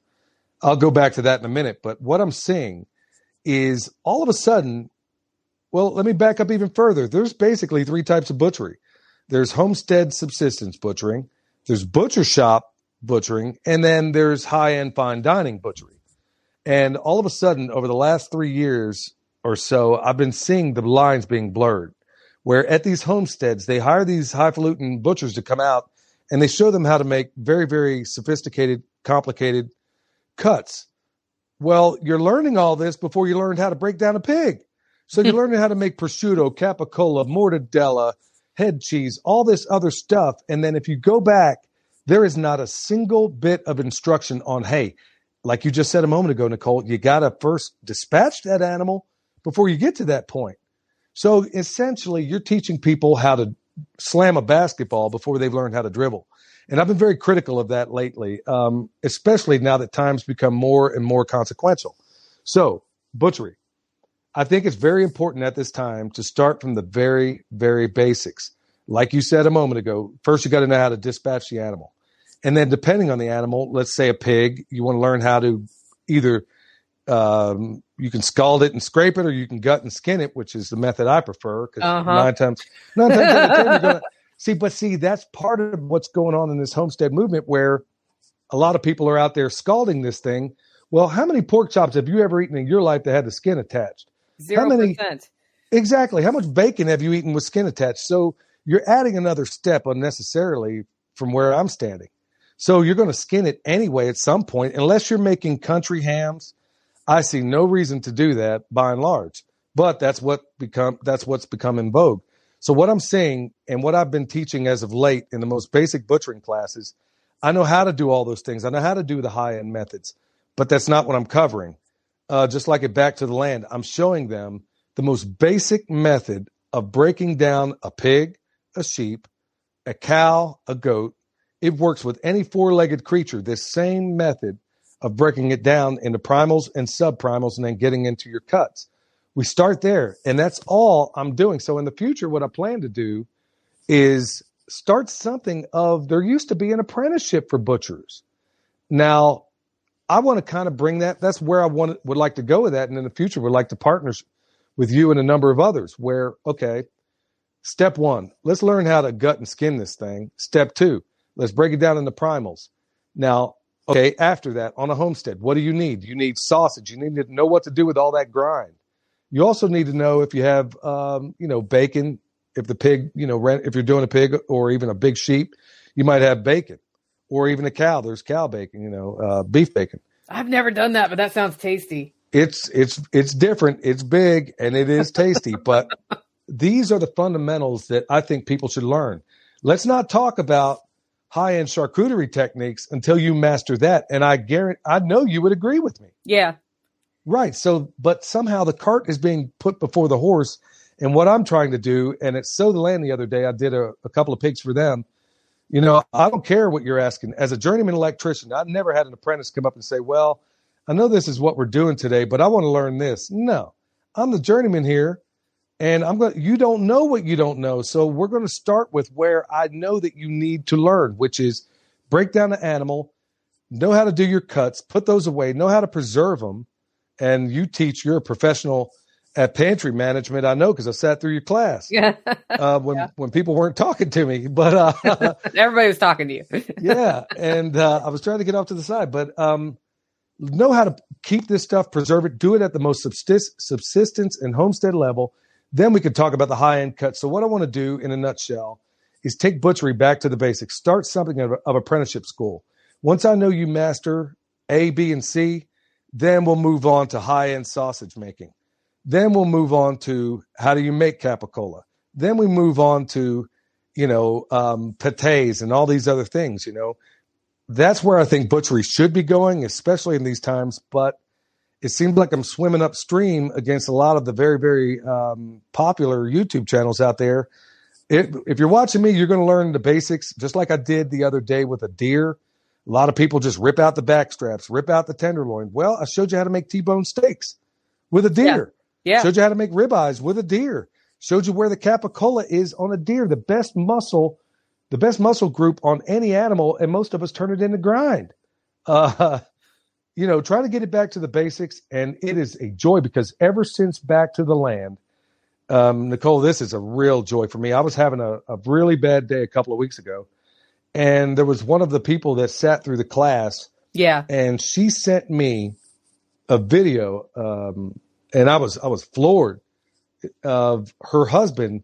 Speaker 3: go back to that in a minute. But what I'm seeing is all of a sudden, well, let me back up even further. There's basically 3 types of butchery. There's homestead subsistence butchering, there's butcher shop butchering, and then there's high-end fine dining butchery. And all of a sudden, over the last 3 years or so, I've been seeing the lines being blurred, where at these homesteads, they hire these highfalutin butchers to come out, and they show them how to make very, very sophisticated, complicated cuts. Well, you're learning all this before you learned how to break down a pig. So you're learning how to make prosciutto, capicola, mortadella, head cheese, all this other stuff. And then if you go back, there is not a single bit of instruction on, hey, like you just said a moment ago, Nicole, you got to first dispatch that animal before you get to that point. So essentially, you're teaching people how to slam a basketball before they've learned how to dribble. And I've been very critical of that lately, especially now that times become more and more consequential. So butchery. I think it's very important at this time to start from the very, very basics. Like you said a moment ago, first you got to know how to dispatch the animal. And then depending on the animal, let's say a pig, you want to learn how to either you can scald it and scrape it, or you can gut and skin it, which is the method I prefer. Because 9 times out of 10, you're going to see, that's part of what's going on in this homestead movement, where a lot of people are out there scalding this thing. Well, how many pork chops have you ever eaten in your life that had the skin attached?
Speaker 2: 0%.
Speaker 3: Exactly. How much bacon have you eaten with skin attached? So you're adding another step unnecessarily from where I'm standing. So you're going to skin it anyway at some point, unless you're making country hams. I see no reason to do that by and large, but that's what's become in vogue. So what I'm saying, and what I've been teaching as of late in the most basic butchering classes, I know how to do all those things. I know how to do the high-end methods, but that's not what I'm covering. Just like it Back to the Land, I'm showing them the most basic method of breaking down a pig, a sheep, a cow, a goat. It works with any 4-legged creature, this same method of breaking it down into primals and subprimals and then getting into your cuts. We start there, and that's all I'm doing. So in the future, what I plan to do is start something of, there used to be an apprenticeship for butchers. Now, I want to kind of bring that. That's where I would like to go with that. And in the future, would like to partner with you and a number of others where, okay, step 1, let's learn how to gut and skin this thing. Step 2, let's break it down into primals. Now, okay, after that, on a homestead, what do you need? You need sausage. You need to know what to do with all that grind. You also need to know if you have, bacon, if the pig, if you're doing a pig or even a big sheep, you might have bacon. Or even a cow. There's cow bacon, beef bacon.
Speaker 2: I've never done that, but that sounds tasty.
Speaker 3: It's different. It's big and it is tasty. But these are the fundamentals that I think people should learn. Let's not talk about high-end charcuterie techniques until you master that. And I know you would agree with me.
Speaker 2: Yeah. Right.
Speaker 3: So, but somehow the cart is being put before the horse. And what I'm trying to do, and at Sow the Land the other day, I did a couple of pigs for them. I don't care what you're asking. As a journeyman electrician, I've never had an apprentice come up and say, well, I know this is what we're doing today, but I want to learn this. No, I'm the journeyman here, and you don't know what you don't know. So we're going to start with where I know that you need to learn, which is break down the animal, know how to do your cuts, put those away, know how to preserve them. And you teach, you're a professional at pantry management, I know, because I sat through your class.
Speaker 2: Yeah.
Speaker 3: When people weren't talking to me, but
Speaker 2: everybody was talking to you.
Speaker 3: Yeah, and I was trying to get off to the side, but know how to keep this stuff, preserve it, do it at the most subsistence and homestead level. Then we could talk about the high end cut. So what I want to do, in a nutshell, is take butchery back to the basics. Start something of apprenticeship school. Once I know you master A, B, and C, then we'll move on to high end sausage making. Then we'll move on to how do you make capicola. Then we move on to, pâtés and all these other things, That's where I think butchery should be going, especially in these times. But it seems like I'm swimming upstream against a lot of the very, very popular YouTube channels out there. If you're watching me, you're going to learn the basics, just like I did the other day with a deer. A lot of people just rip out the back straps, rip out the tenderloin. Well, I showed you how to make T-bone steaks with a deer.
Speaker 2: Yeah.
Speaker 3: Showed you how to make ribeyes with a deer. Showed you where the capicola is on a deer, the best muscle group on any animal, and most of us turn it into grind. Try to get it back to the basics, and it is a joy because ever since Back to the Land, Nicole, this is a real joy for me. I was having a really bad day a couple of weeks ago, and there was one of the people that sat through the class.
Speaker 2: Yeah.
Speaker 3: And she sent me a video, and I was floored of her husband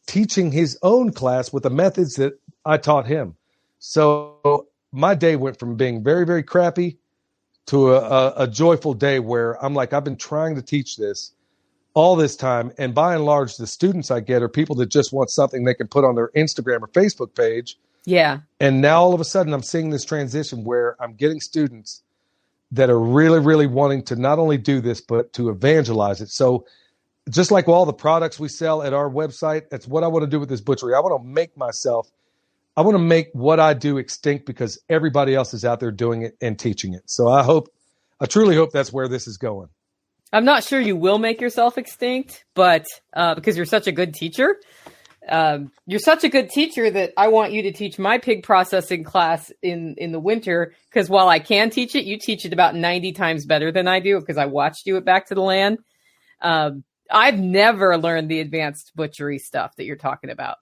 Speaker 3: teaching his own class with the methods that I taught him. So my day went from being very, very crappy to a joyful day where I'm like, I've been trying to teach this all this time. And by and large, the students I get are people that just want something they can put on their Instagram or Facebook page.
Speaker 2: Yeah.
Speaker 3: And now all of a sudden I'm seeing this transition where I'm getting students that are really, really wanting to not only do this, but to evangelize it. So just like all the products we sell at our website, that's what I want to do with this butchery. I want to make what I do extinct because everybody else is out there doing it and teaching it. So I truly hope that's where this is going.
Speaker 2: I'm not sure you will make yourself extinct, but because you're such a good teacher. You're such a good teacher that I want you to teach my pig processing class in the winter. Because while I can teach it, you teach it about 90 times better than I do because I watched you at Back to the Land. I've never learned the advanced butchery stuff that you're talking about.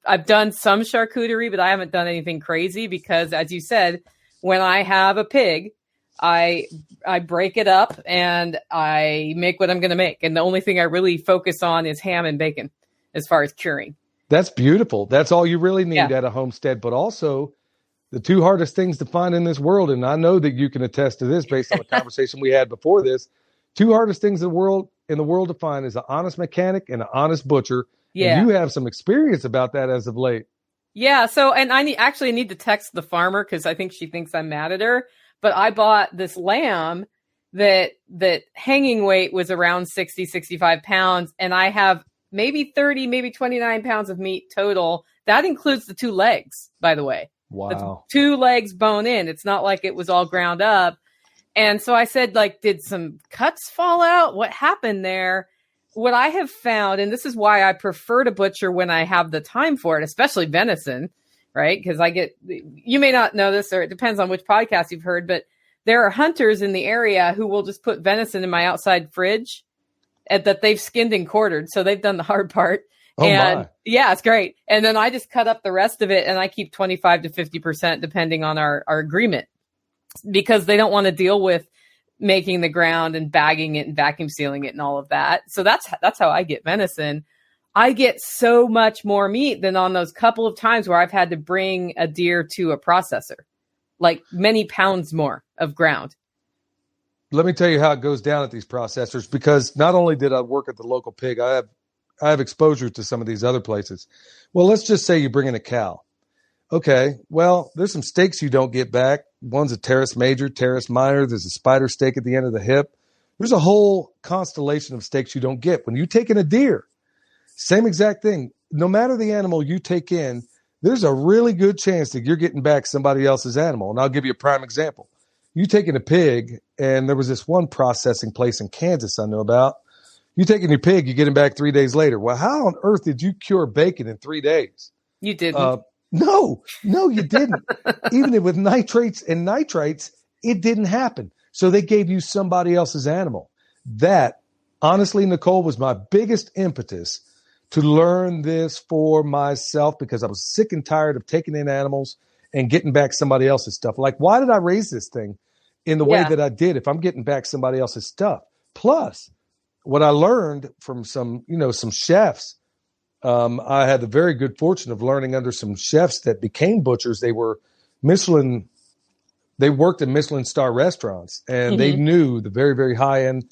Speaker 2: I've done some charcuterie, but I haven't done anything crazy because, as you said, when I have a pig, I break it up and I make what I'm going to make. And the only thing I really focus on is ham and bacon as far as curing.
Speaker 3: That's beautiful. That's all you really need at a homestead, but also the two hardest things to find in this world. And I know that you can attest to this based on the conversation we had before this. Two hardest things in the world to find is an honest mechanic and an honest butcher. Yeah. And you have some experience about that as of late.
Speaker 2: Yeah. So, and I need to text the farmer because I think she thinks I'm mad at her. But I bought this lamb that hanging weight was around 60, 65 pounds. And I have maybe 30, maybe 29 pounds of meat total. That includes the 2 legs, by the way.
Speaker 3: Wow.
Speaker 2: The 2 legs bone in. It's not like it was all ground up. And so I said, did some cuts fall out? What happened there? What I have found, and this is why I prefer to butcher when I have the time for it, especially venison, right? Because you may not know this, or it depends on which podcast you've heard, but there are hunters in the area who will just put venison in my outside fridge that they've skinned and quartered. So they've done the hard part.
Speaker 3: Oh,
Speaker 2: and
Speaker 3: my.
Speaker 2: yeah, it's great. And then I just cut up the rest of it and I keep 25 to 50% depending on our agreement, because they don't want to deal with making the ground and bagging it and vacuum sealing it and all of that. So that's how I get venison. I get so much more meat than on those couple of times where I've had to bring a deer to a processor, like many pounds more of ground.
Speaker 3: Let me tell you how it goes down at these processors, because not only did I work at the local pig, I have exposure to some of these other places. Well, let's just say you bring in a cow. Okay, well, there's some steaks you don't get back. One's a teres major, teres minor. There's a spider steak at the end of the hip. There's a whole constellation of steaks you don't get. When you take in a deer, same exact thing. No matter the animal you take in, there's a really good chance that you're getting back somebody else's animal. And I'll give you a prime example. You take in a pig, and there was this one processing place in Kansas I know about. You take in your pig, you get him back 3 days later. Well, how on earth did you cure bacon in 3 days?
Speaker 2: You didn't.
Speaker 3: No, you didn't. Even with nitrates and nitrites, it didn't happen. So they gave you somebody else's animal. That, honestly, Nicole, was my biggest impetus to learn this for myself, because I was sick and tired of taking in animals and getting back somebody else's stuff. Like, why did I raise this thing in the way that I did if I'm getting back somebody else's stuff? Plus, what I learned from some chefs, I had the very good fortune of learning under some chefs that became butchers. They were they worked in Michelin star restaurants, and they knew the very, very high end,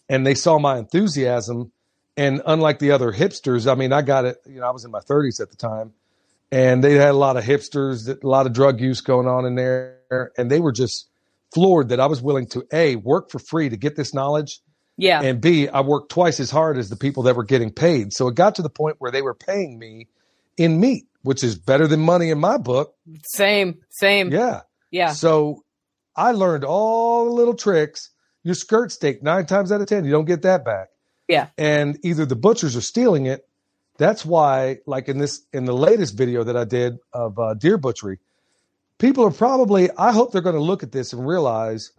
Speaker 3: and they saw my enthusiasm. And unlike the other hipsters, I mean, I got it, I was in my 30s at the time, and they had a lot of hipsters, a lot of drug use going on in there. And they were just floored that I was willing to A, work for free to get this knowledge. Yeah. And B, I worked twice as hard as the people that were getting paid. So it got to the point where they were paying me in meat, which is better than money in my book.
Speaker 2: Same.
Speaker 3: Yeah.
Speaker 2: Yeah.
Speaker 3: So I learned all the little tricks. Your skirt steak, 9 times out of 10, you don't get that back.
Speaker 2: Yeah.
Speaker 3: And either the butchers are stealing it. That's why, like in the latest video that I did of deer butchery, people are probably, I hope they're going to look at this and realize,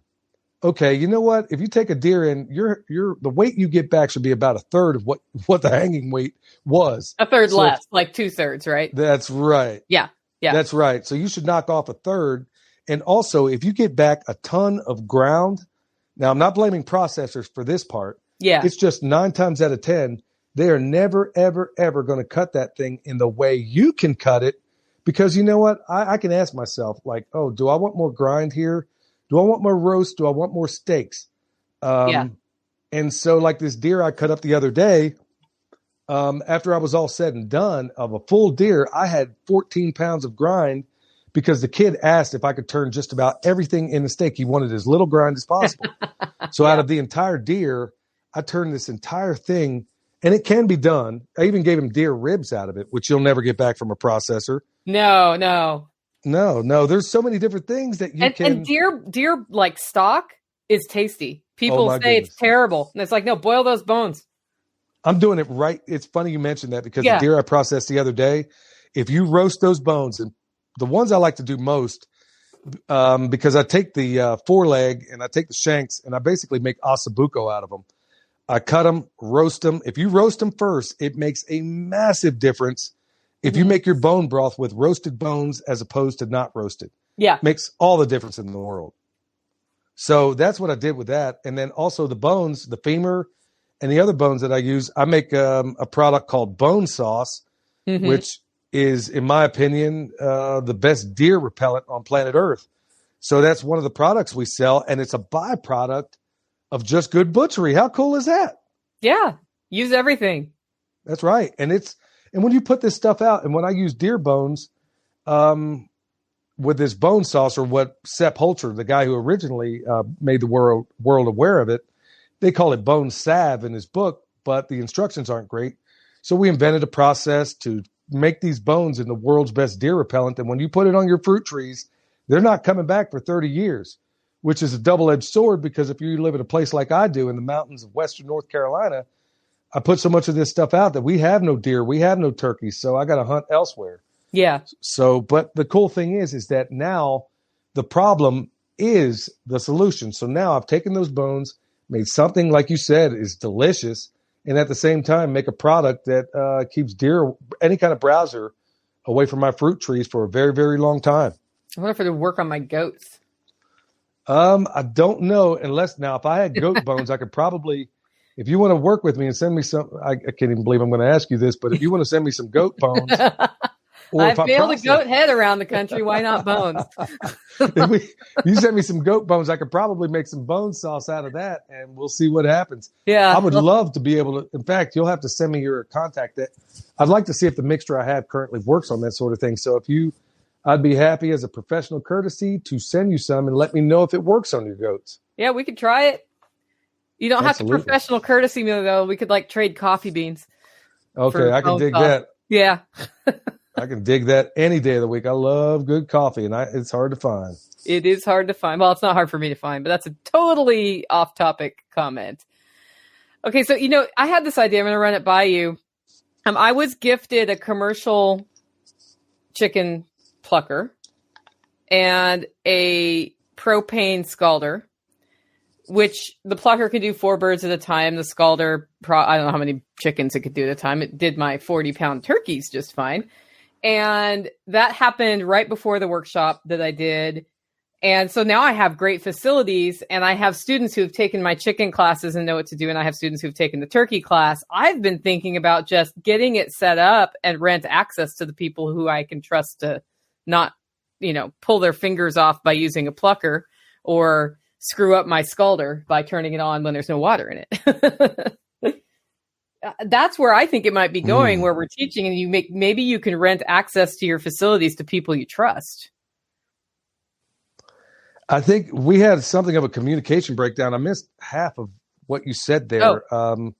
Speaker 3: okay, you know what? If you take a deer in, the weight you get back should be about a third of what the hanging weight was.
Speaker 2: A third less, like 2/3, right?
Speaker 3: That's right.
Speaker 2: Yeah.
Speaker 3: That's right. So you should knock off a third. And also, if you get back a ton of ground, now I'm not blaming processors for this part.
Speaker 2: Yeah.
Speaker 3: It's just 9 times out of 10, they are never, ever, ever going to cut that thing in the way you can cut it. Because you know what? I can ask myself, like, oh, do I want more grind here? Do I want more roast? Do I want more steaks? And so like this deer I cut up the other day, after I was all said and done of a full deer, I had 14 pounds of grind, because the kid asked if I could turn just about everything in the steak. He wanted as little grind as possible. So out of the entire deer, I turned this entire thing, and it can be done. I even gave him deer ribs out of it, which you'll never get back from a processor.
Speaker 2: No.
Speaker 3: There's so many different things that you can.
Speaker 2: And deer like stock is tasty. People say it's terrible. And it's like, no, boil those bones.
Speaker 3: I'm doing it right. It's funny you mentioned that, because the deer I processed the other day, if you roast those bones, and the ones I like to do most, because I take the foreleg and I take the shanks and I basically make ossobuco out of them. I cut them, roast them. If you roast them first, it makes a massive difference. If you make your bone broth with roasted bones as opposed to not roasted, makes all the difference in the world. So that's what I did with that. And then also the bones, the femur and the other bones that I use, I make a product called bone sauce, which is, in my opinion, the best deer repellent on planet Earth. So that's one of the products we sell, and it's a byproduct of just good butchery. How cool is that?
Speaker 2: Yeah. Use everything.
Speaker 3: That's right. And when you put this stuff out, and when I use deer bones with this bone sauce, or what Sepp Holter, the guy who originally made the world aware of it, they call it bone salve in his book, but the instructions aren't great. So we invented a process to make these bones in the world's best deer repellent. And when you put it on your fruit trees, they're not coming back for 30 years, which is a double-edged sword, because if you live in a place like I do in the mountains of Western North Carolina, I put so much of this stuff out that we have no deer, we have no turkeys, so I got to hunt elsewhere.
Speaker 2: Yeah.
Speaker 3: So, but the cool thing is that now the problem is the solution. So now I've taken those bones, made something, like you said, is delicious, and at the same time make a product that keeps deer, any kind of browser, away from my fruit trees for a very, very long time.
Speaker 2: I wonder if it would work on my goats.
Speaker 3: I don't know, unless now if I had goat bones, I could probably, if you want to work with me and send me some, I can't even believe I'm going to ask you this, but if you want to send me some goat bones, or
Speaker 2: I've mailed a goat head around the country. Why not bones?
Speaker 3: You send me some goat bones, I could probably make some bone sauce out of that, and we'll see what happens.
Speaker 2: Yeah.
Speaker 3: I would love to be able to. In fact, you'll have to send me your contact. That I'd like to see if the mixture I have currently works on that sort of thing. So I'd be happy as a professional courtesy to send you some and let me know if it works on your goats.
Speaker 2: Yeah, we could try it. You don't
Speaker 3: Absolutely.
Speaker 2: have to professional courtesy me though. We could like trade coffee beans.
Speaker 3: Okay, I can dig that.
Speaker 2: Yeah.
Speaker 3: I can dig that any day of the week. I love good coffee, and it's hard to find.
Speaker 2: It is hard to find. Well, it's not hard for me to find, but that's a totally off-topic comment. Okay, so, I had this idea. I'm going to run it by you. I was gifted a commercial chicken plucker and a propane scalder, which the plucker could do 4 birds at a time. The scalder, I don't know how many chickens it could do at a time. It did my 40-pound turkeys just fine. And that happened right before the workshop that I did. And so now I have great facilities, and I have students who have taken my chicken classes and know what to do. And I have students who've taken the turkey class. I've been thinking about just getting it set up and rent access to the people who I can trust to not, pull their fingers off by using a plucker or screw up my scalder by turning it on when there's no water in it. That's where I think it might be going, where we're teaching, and maybe you can rent access to your facilities to people you trust.
Speaker 3: I think we had something of a communication breakdown. I missed half of what you said there.
Speaker 2: Oh.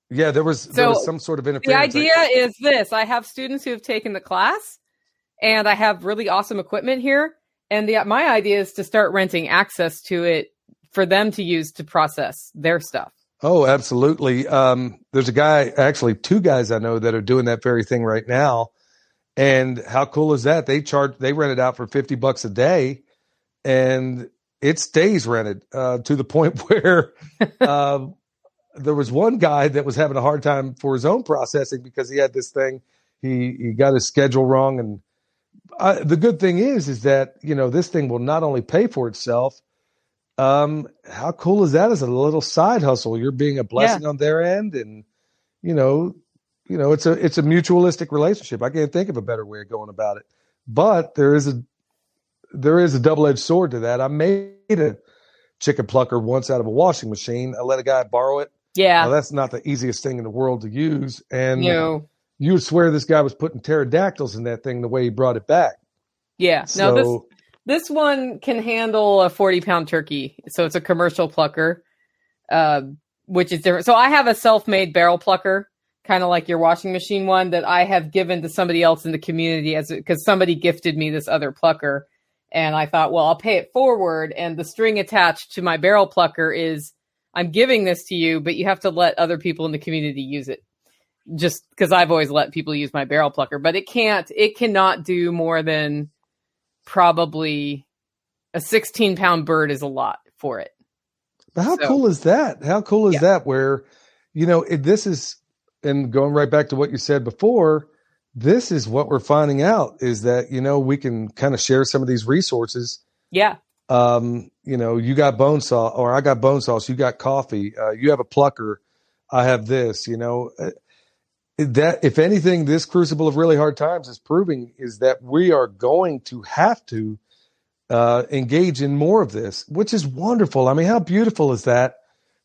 Speaker 3: There was some sort of interference.
Speaker 2: The idea is this. I have students who have taken the class, and I have really awesome equipment here. And my idea is to start renting access to it for them to use to process their stuff.
Speaker 3: Oh, absolutely. There's a guy, actually 2 guys I know that are doing that very thing right now. And how cool is that? They rent it out for $50 a day, and it stays rented to the point where there was one guy that was having a hard time for his own processing because he had this thing. He got his schedule wrong. And the good thing is that, this thing will not only pay for itself. How cool is that as a little side hustle? You're being a blessing on their end, and it's a mutualistic relationship. I can't think of a better way of going about it. But there is a double-edged sword to that. I made a chicken plucker once out of a washing machine. I let a guy borrow it.
Speaker 2: Yeah.
Speaker 3: Now, that's not the easiest thing in the world to use. And
Speaker 2: no.
Speaker 3: You would swear this guy was putting pterodactyls in that thing the way he brought it back.
Speaker 2: Yeah.
Speaker 3: So,
Speaker 2: no, this one can handle a 40-pound turkey. So it's a commercial plucker, which is different. So I have a self-made barrel plucker, kind of like your washing machine one, that I have given to somebody else in the community because somebody gifted me this other plucker. And I thought, well, I'll pay it forward. And the string attached to my barrel plucker is, I'm giving this to you, but you have to let other people in the community use it. Just because I've always let people use my barrel plucker, but it cannot do more than probably a 16-pound bird is a lot for it.
Speaker 3: But how cool is that? How cool is that? Where, this is, and going right back to what you said before, this is what we're finding out is that, we can kind of share some of these resources.
Speaker 2: Yeah.
Speaker 3: You got bone saw, or I got bone sauce, you got coffee, you have a plucker, I have this, that if anything, this crucible of really hard times is proving is that we are going to have to engage in more of this, which is wonderful. I mean, how beautiful is that?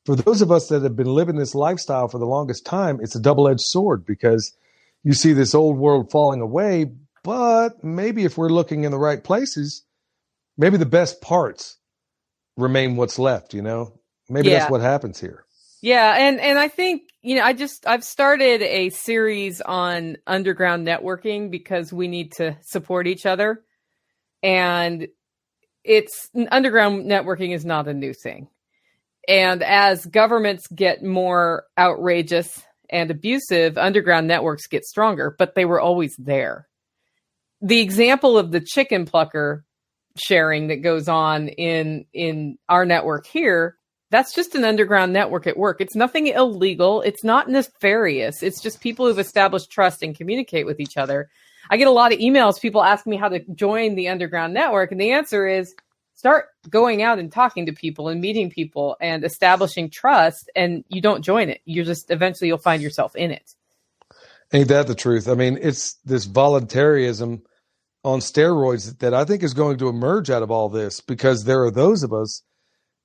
Speaker 3: For those of us that have been living this lifestyle for the longest time, it's a double-edged sword because you see this old world falling away, but maybe if we're looking in the right places, maybe the best parts remain what's left, Maybe that's what happens here.
Speaker 2: Yeah, and I think, I've started a series on underground networking because we need to support each other. And underground networking is not a new thing. And as governments get more outrageous and abusive, underground networks get stronger, but they were always there. The example of the chicken plucker sharing that goes on in our network here, that's just an underground network at work. It's nothing illegal. It's not nefarious. It's just people who've established trust and communicate with each other. I get a lot of emails, people asking me how to join the underground network. And the answer is start going out and talking to people and meeting people and establishing trust. And you don't join it. You just eventually you'll find yourself in it.
Speaker 3: Ain't that the truth? I mean, it's this voluntarism on steroids that I think is going to emerge out of all this, because there are those of us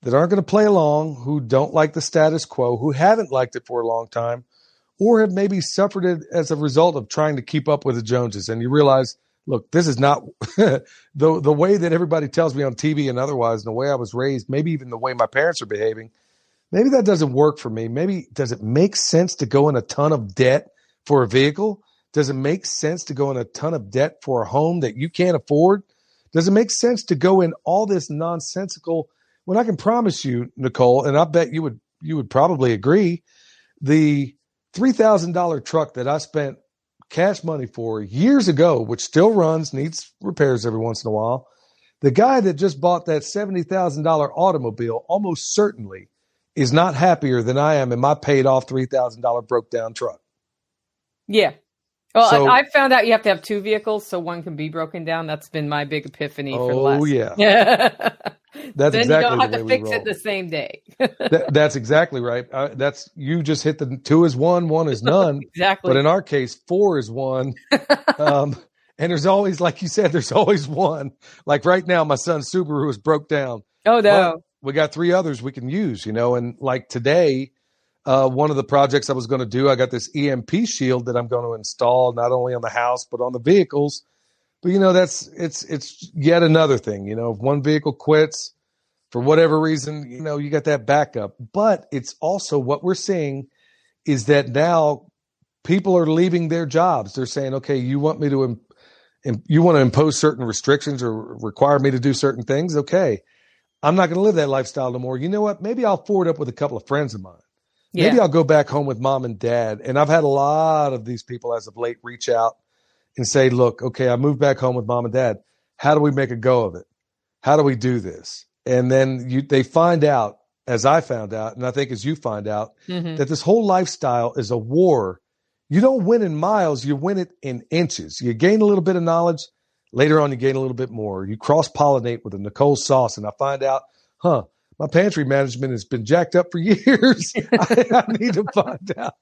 Speaker 3: that aren't going to play along, who don't like the status quo, who haven't liked it for a long time, or have maybe suffered it as a result of trying to keep up with the Joneses. And you realize, look, this is not the way that everybody tells me on TV and otherwise, and the way I was raised, maybe even the way my parents are behaving. Maybe that doesn't work for me. Maybe does it make sense to go in a ton of debt for a vehicle? Does it make sense to go in a ton of debt for a home that you can't afford? Does it make sense to go in all this nonsensical, when I can promise you, Nicole, and I bet you would probably agree, the $3,000 truck that I spent cash money for years ago, which still runs, needs repairs every once in a while, the guy that just bought that $70,000 automobile almost certainly is not happier than I am in my paid off $3,000 broke down truck.
Speaker 2: Yeah. Well, so, I found out you have to have two vehicles so one can be broken down. That's been my big epiphany for the last. Oh, yeah. That's
Speaker 3: then exactly
Speaker 2: you don't have
Speaker 3: the
Speaker 2: to
Speaker 3: way
Speaker 2: fix
Speaker 3: we roll.
Speaker 2: it the same day.
Speaker 3: That's exactly right. That's you just hit the 2 is 1, 1 is none.
Speaker 2: Exactly.
Speaker 3: But in our case, 4 is 1. And there's always, like you said, there's always one. Like right now, my son's Subaru is broke down.
Speaker 2: Oh, no.
Speaker 3: But we got 3 others we can use, and like today, one of the projects I was going to do, I got this EMP shield that I'm going to install not only on the house, but on the vehicles. But, it's yet another thing, if one vehicle quits for whatever reason, you got that backup. But it's also what we're seeing is that now people are leaving their jobs. They're saying, okay, you want me to, you want to impose certain restrictions or require me to do certain things. Okay. I'm not going to live that lifestyle no more. You know what? Maybe I'll forward up with a couple of friends of mine. Yeah. Maybe I'll go back home with mom and dad. And I've had a lot of these people as of late reach out and say, look, okay, I moved back home with mom and dad. How do we make a go of it? How do we do this? And then they find out, as I found out, and I think as you find out, that this whole lifestyle is a war. You don't win in miles, you win it in inches. You gain a little bit of knowledge. Later on, you gain a little bit more. You cross-pollinate with a Nicole sauce, and I find out, my pantry management has been jacked up for years. I need to find out.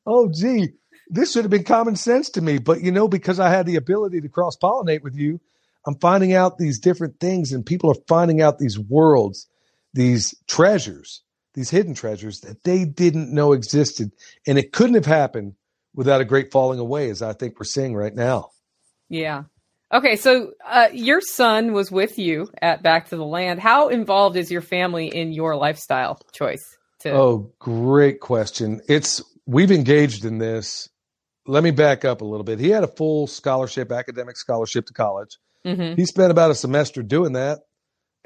Speaker 3: Oh, gee, this should have been common sense to me. But, because I had the ability to cross-pollinate with you, I'm finding out these different things, and people are finding out these worlds, these treasures, these hidden treasures that they didn't know existed. And it couldn't have happened without a great falling away, as I think we're seeing right now.
Speaker 2: Yeah. Okay, so your son was with you at Back to the Land. How involved is your family in your lifestyle choice?
Speaker 3: Oh, great question. We've engaged in this. Let me back up a little bit. He had a full scholarship, academic scholarship to college. Mm-hmm. He spent about a semester doing that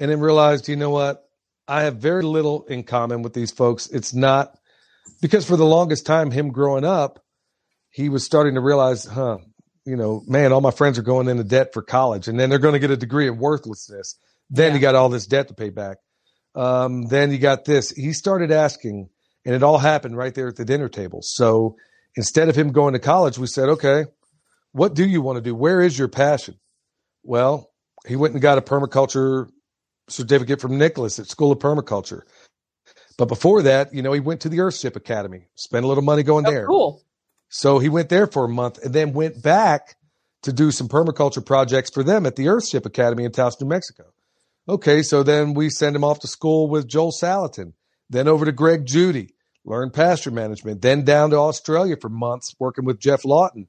Speaker 3: and then realized, you know what? I have very little in common with these folks. It's not because for the longest time, him growing up, he was starting to realize, man, all my friends are going into debt for college, and then they're going to get a degree of worthlessness. Then you got all this debt to pay back. Then you got this. He started asking, and it all happened right there at the dinner table. So instead of him going to college, we said, okay, what do you want to do? Where is your passion? Well, he went and got a permaculture certificate from Nicholas at School of Permaculture. But before that, he went to the Earthship Academy, spent a little money going there.
Speaker 2: Cool.
Speaker 3: So he went there for a month and then went back to do some permaculture projects for them at the Earthship Academy in Taos, New Mexico. Okay, so then we send him off to school with Joel Salatin, then over to Greg Judy, learn pasture management, then down to Australia for months working with Jeff Lawton.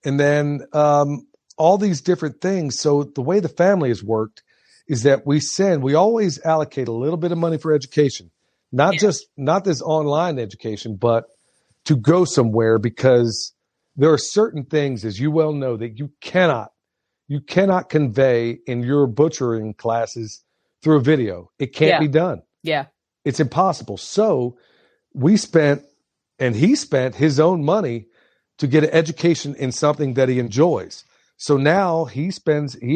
Speaker 3: And then all these different things. So the way the family has worked is that we always allocate a little bit of money for education, not this online education, but to go somewhere, because there are certain things, as you well know, that you cannot convey in your butchering classes through a video. It can't be done.
Speaker 2: Yeah.
Speaker 3: It's impossible. So he spent his own money to get an education in something that he enjoys. So now he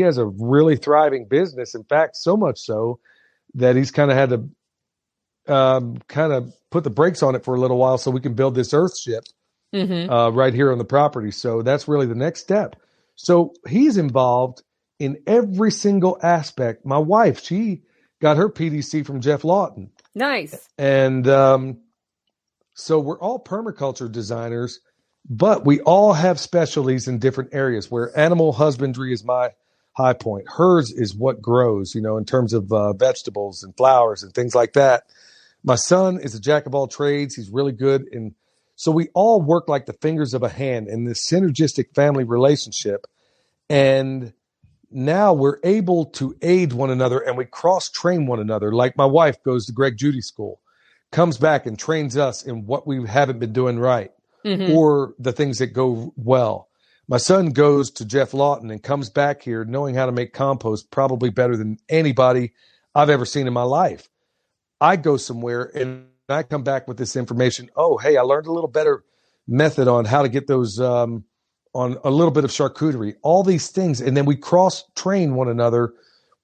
Speaker 3: has a really thriving business. In fact, so much so that he's kind of had to kind of put the brakes on it for a little while so we can build this Earth ship right here on the property. So that's really the next step. So he's involved in every single aspect. My wife, she got her PDC from Jeff Lawton.
Speaker 2: Nice.
Speaker 3: And so we're all permaculture designers, but we all have specialties in different areas where animal husbandry is my high point. Hers is what grows, in terms of vegetables and flowers and things like that. My son is a jack of all trades. He's really good. And so we all work like the fingers of a hand in this synergistic family relationship. And now we're able to aid one another and we cross-train one another. Like my wife goes to Greg Judy School, comes back and trains us in what we haven't been doing right or the things that go well. My son goes to Jeff Lawton and comes back here knowing how to make compost probably better than anybody I've ever seen in my life. I go somewhere and I come back with this information. Oh, hey, I learned a little better method on how to get those on a little bit of charcuterie, all these things. And then we cross-train one another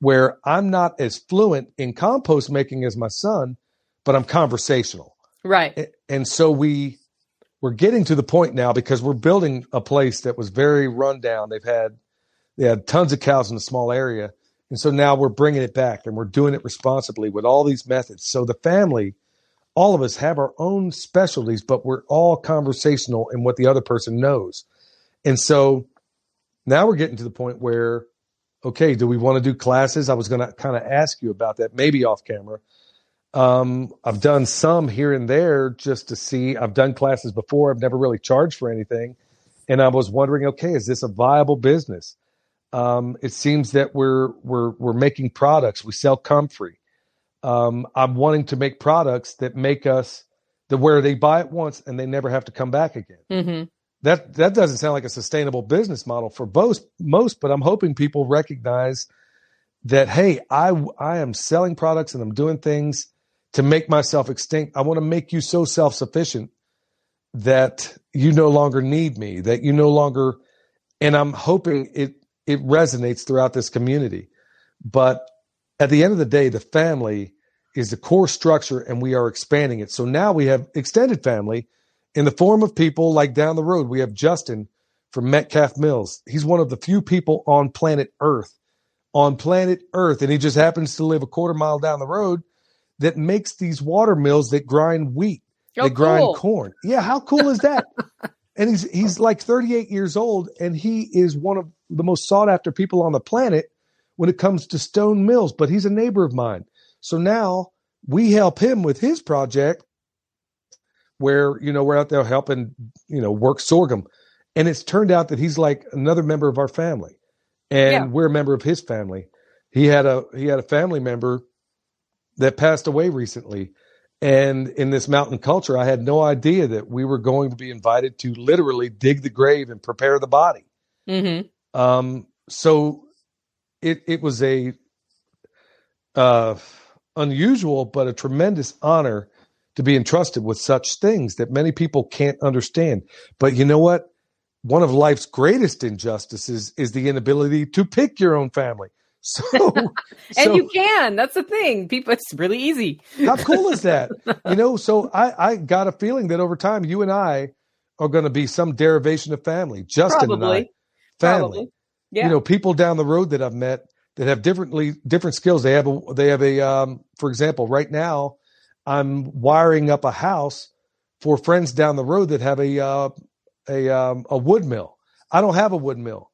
Speaker 3: where I'm not as fluent in compost making as my son, but I'm conversational.
Speaker 2: Right.
Speaker 3: And so we're getting to the point now because we're building a place that was very run down. They had tons of cows in a small area. And so now we're bringing it back and we're doing it responsibly with all these methods. So the family, all of us have our own specialties, but we're all conversational in what the other person knows. And so now we're getting to the point where, okay, do we want to do classes? I was going to kind of ask you about that, maybe off camera. I've done some here and there just to see. I've done classes before. I've never really charged for anything. And I was wondering, okay, is this a viable business? It seems that we're making products. We sell comfrey. I'm wanting to make products that make us where they buy it once and they never have to come back again.
Speaker 2: Mm-hmm.
Speaker 3: That doesn't sound like a sustainable business model for most, but I'm hoping people recognize that, hey, I am selling products and I'm doing things to make myself extinct. I want to make you so self-sufficient that you no longer need me, that you no longer, and I'm hoping it resonates throughout this community. But at the end of the day, the family is the core structure and we are expanding it. So now we have extended family in the form of people like down the road. We have Justin from Metcalf Mills. He's one of the few people on planet Earth, and he just happens to live a quarter mile down the road that makes these water mills that grind wheat, grind corn. Yeah, how cool is that? And he's like 38 years old, and he is one of the most sought after people on the planet when it comes to stone mills, but he's a neighbor of mine. So now we help him with his project where, we're out there helping, work sorghum. And it's turned out that he's like another member of our family, and we're a member of his family. He had a family member that passed away recently. And in this mountain culture, I had no idea that we were going to be invited to literally dig the grave and prepare the body. Mm-hmm. So it was a unusual, but a tremendous honor to be entrusted with such things that many people can't understand. But you know what? One of life's greatest injustices is the inability to pick your own family. So
Speaker 2: you can. That's the thing. People, it's really easy.
Speaker 3: How cool is that? So I got a feeling that over time, you and I are going to be some derivation of family. Justin and I, family. Yeah. People down the road that I've met that have different skills. They have a for example, right now I'm wiring up a house for friends down the road that have a wood mill. I don't have a wood mill.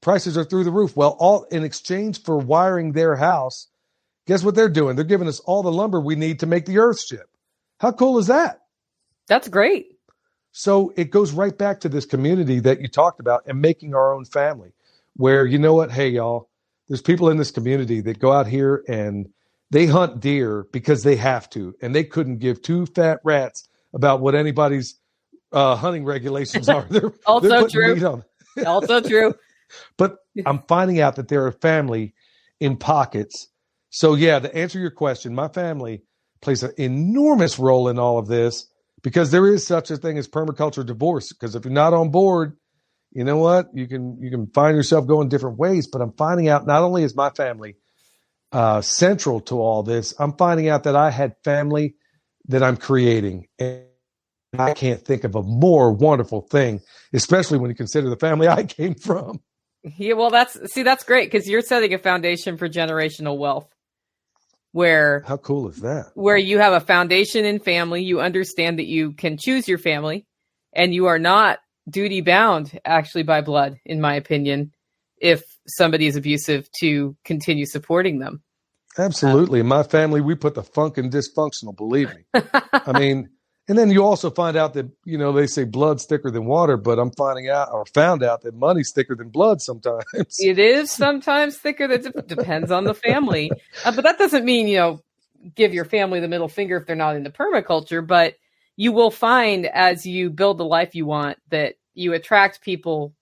Speaker 3: Prices are through the roof. Well, all in exchange for wiring their house, guess what they're doing? They're giving us all the lumber we need to make the Earth ship. How cool is that?
Speaker 2: That's great.
Speaker 3: So it goes right back to this community that you talked about and making our own family where, you know what? Hey, y'all, there's people in this community that go out here and they hunt deer because they have to, and they couldn't give two fat rats about what anybody's hunting regulations are.
Speaker 2: Also true. Also true.
Speaker 3: But I'm finding out that they're a family in pockets. So yeah, to answer your question, my family plays an enormous role in all of this because there is such a thing as permaculture divorce. Because if you're not on board, you know what? You can find yourself going different ways, but I'm finding out not only is my family central to all this, I'm finding out that I had family that I'm creating. And I can't think of a more wonderful thing, especially when you consider the family I came from.
Speaker 2: Yeah, well, that's great because you're setting a foundation for generational wealth.
Speaker 3: How cool is that?
Speaker 2: Where you have a foundation in family, you understand that you can choose your family, and you are not duty bound actually by blood, in my opinion, if somebody is abusive to continue supporting them.
Speaker 3: Absolutely. In my family, we put the funk in dysfunctional, believe me. I mean, and then you also find out that, they say blood's thicker than water, but I'm found out that money's thicker than blood sometimes.
Speaker 2: It is sometimes thicker. That depends on the family. But that doesn't mean, give your family the middle finger if they're not into permaculture. But you will find as you build the life you want that you attract people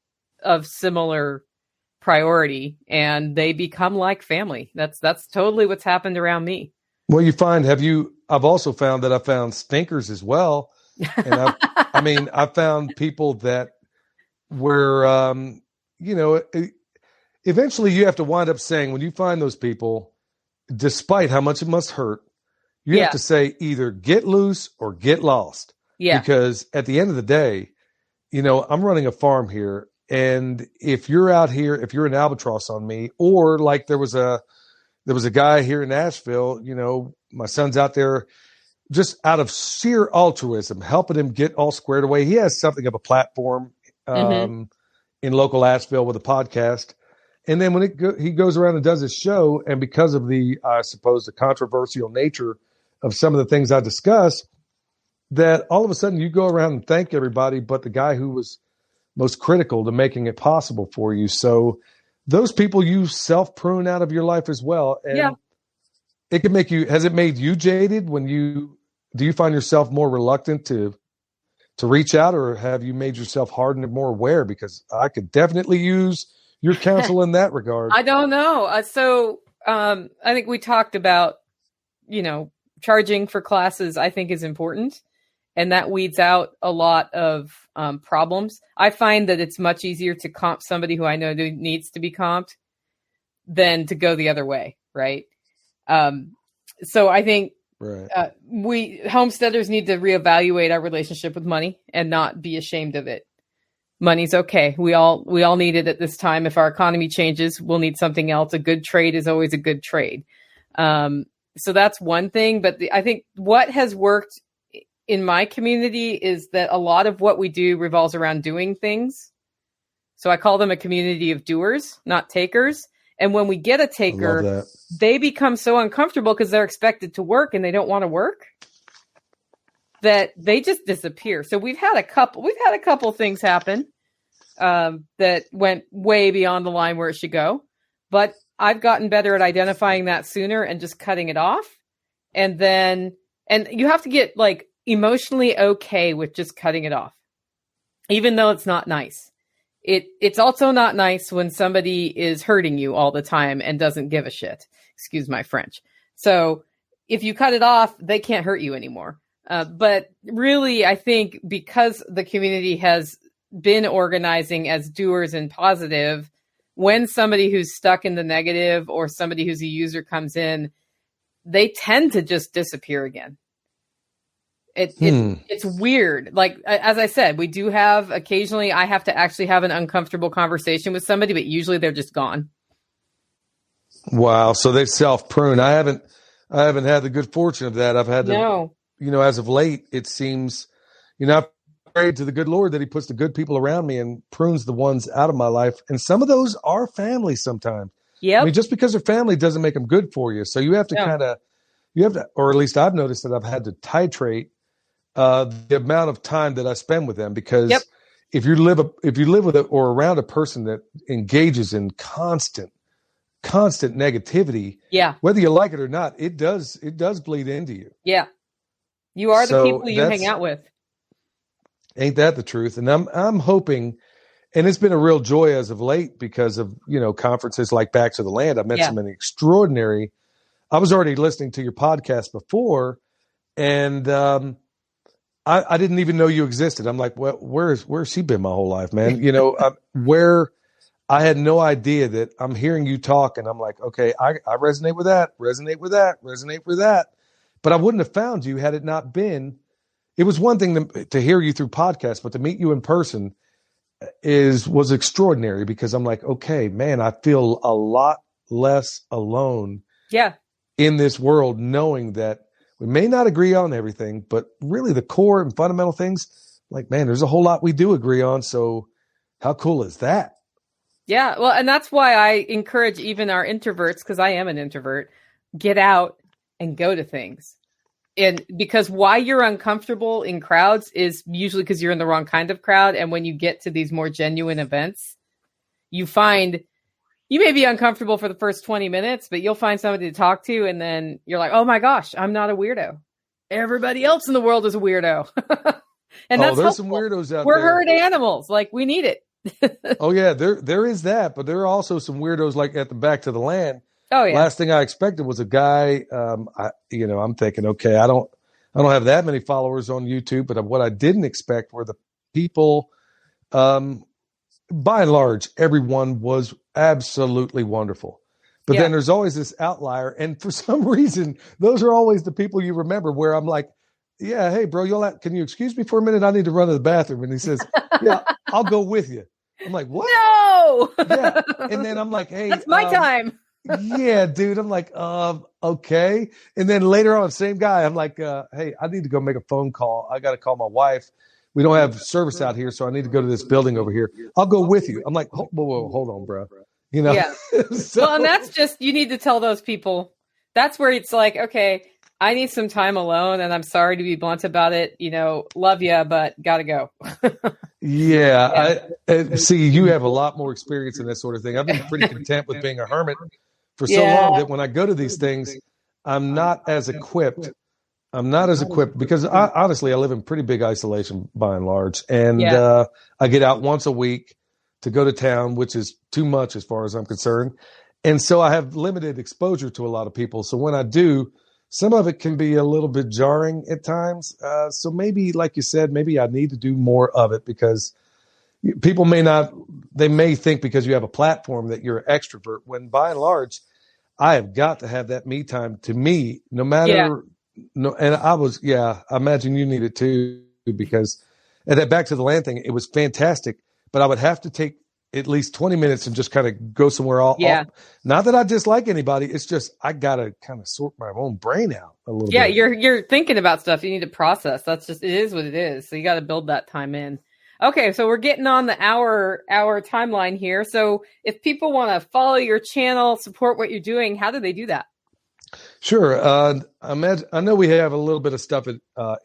Speaker 2: of similar priority and they become like family. That's totally what's happened around me.
Speaker 3: Well, I've also found that I found stinkers as well. And I found people that were, eventually you have to wind up saying, when you find those people, despite how much it must hurt, you have to say either get loose or get lost. Yeah. Because at the end of the day, I'm running a farm here. And if you're out here, if you're an albatross on me, or like there was a guy here in Nashville, my son's out there just out of sheer altruism, helping him get all squared away. He has something of a platform in local Asheville with a podcast. And then when he goes around and does his show, and because of the controversial nature of some of the things I discuss, that all of a sudden you go around and thank everybody but the guy who was most critical to making it possible for you. So those people you self-prune out of your life as well. And it can has it made you jaded do you find yourself more reluctant to reach out, or have you made yourself hardened and more aware? Because I could definitely use your counsel in that regard.
Speaker 2: I don't know. I think we talked about, charging for classes, I think is important. And that weeds out a lot of problems. I find that it's much easier to comp somebody who I know needs to be comped than to go the other way, right? So I think we homesteaders need to reevaluate our relationship with money and not be ashamed of it. Money's okay. We all need it at this time. If our economy changes, we'll need something else. A good trade is always a good trade. So that's one thing. But I think what has worked in my community is that a lot of what we do revolves around doing things. So I call them a community of doers, not takers. And when we get a taker, they become so uncomfortable because they're expected to work and they don't want to work that they just disappear. So we've had a couple things happen that went way beyond the line where it should go. But I've gotten better at identifying that sooner and just cutting it off. And you have to get emotionally okay with just cutting it off, even though it's not nice. It's also not nice when somebody is hurting you all the time and doesn't give a shit. Excuse my French. So if you cut it off, they can't hurt you anymore. But really, I think because the community has been organizing as doers and positive, when somebody who's stuck in the negative or somebody who's a user comes in, they tend to just disappear again. It's weird. Like, as I said, we do have occasionally, I have to actually have an uncomfortable conversation with somebody, but usually they're just gone.
Speaker 3: Wow. So they self-prune. I haven't had the good fortune of that. I've had to, as of late, it seems, I've prayed to the good Lord that he puts the good people around me and prunes the ones out of my life. And some of those are family sometimes. Yeah. I mean, just because they're family doesn't make them good for you. So you have to or at least I've noticed that I've had to titrate the amount of time that I spend with them, because if you live with or around a person that engages in constant negativity, whether you like it or not, it does bleed into you. Yeah.
Speaker 2: You are the people you hang out with.
Speaker 3: Ain't that the truth? And I'm hoping, and it's been a real joy as of late because of, conferences like Back to the Land. I've met some extraordinary. I was already listening to your podcast before, and I didn't even know you existed. I'm like, well, where's she been my whole life, man? You know, where I had no idea that I'm hearing you talk, and I'm like, okay, I resonate with that, resonate with that. But I wouldn't have found you had it not been. It was one thing to hear you through podcasts, but to meet you in person was extraordinary, because I'm like, okay, man, I feel a lot less alone.
Speaker 2: Yeah.
Speaker 3: In this world, knowing that we may not agree on everything, but really the core and fundamental things, like, man, there's a whole lot we do agree on. So how cool is that?
Speaker 2: Yeah. Well, and that's why I encourage even our introverts, because I am an introvert, get out and go to things. And because why you're uncomfortable in crowds is usually because you're in the wrong kind of crowd. And when you get to these more genuine events, you find you may be uncomfortable for the first 20 minutes, but you'll find somebody to talk to. And then you're like, oh my gosh, I'm not a weirdo. Everybody else in the world is a weirdo. And that's
Speaker 3: there's
Speaker 2: helpful.
Speaker 3: some weirdos out there.
Speaker 2: We're herd animals. Like, we need it.
Speaker 3: Oh yeah, there is that, but there are also some weirdos like at the Back to the Land.
Speaker 2: Oh yeah.
Speaker 3: Last thing I expected was a guy. I'm thinking, okay, I don't have that many followers on YouTube, but what I didn't expect were the people. By and large, everyone was absolutely wonderful. But then there's always this outlier. And for some reason, those are always the people you remember, where I'm like, yeah, hey, bro, can you excuse me for a minute? I need to run to the bathroom. And he says, yeah, I'll go with you. I'm like, what?
Speaker 2: No.
Speaker 3: Yeah. And then I'm like, hey.
Speaker 2: That's my time.
Speaker 3: Yeah, dude. I'm like, okay. And then later on, same guy, I'm like, hey, I need to go make a phone call. I got to call my wife. We don't have service out here, so I need to go to this building over here. I'll go with you. I'm like, whoa, hold on, bro. You know?
Speaker 2: Yeah.
Speaker 3: So,
Speaker 2: well, and that's just, you need to tell those people. That's where it's like, okay, I need some time alone, and I'm sorry to be blunt about it. You know, love you, but gotta go.
Speaker 3: Yeah. See, you have a lot more experience in that sort of thing. I've been pretty content with being a hermit for so long that when I go to these things, I'm not as equipped. Because honestly, I live in pretty big isolation by and large. And I get out once a week to go to town, which is too much as far as I'm concerned. And so I have limited exposure to a lot of people. So when I do, some of it can be a little bit jarring at times. So maybe, like you said, maybe I need to do more of it, because people may think because you have a platform that you're an extrovert, when by and large, I have got to have that me time to me, no matter. No, and I imagine you need it too, because at that Back to the Land thing, it was fantastic, but I would have to take at least 20 minutes and just kind of go somewhere off. Not that I dislike anybody. It's just, I got to kind of sort my own brain out a little bit.
Speaker 2: Yeah. You're thinking about stuff you need to process. That's just, it is what it is. So you got to build that time in. Okay. So we're getting on the hour timeline here. So if people want to follow your channel, support what you're doing, how do they do that?
Speaker 3: Sure. I know we have a little bit of stuff at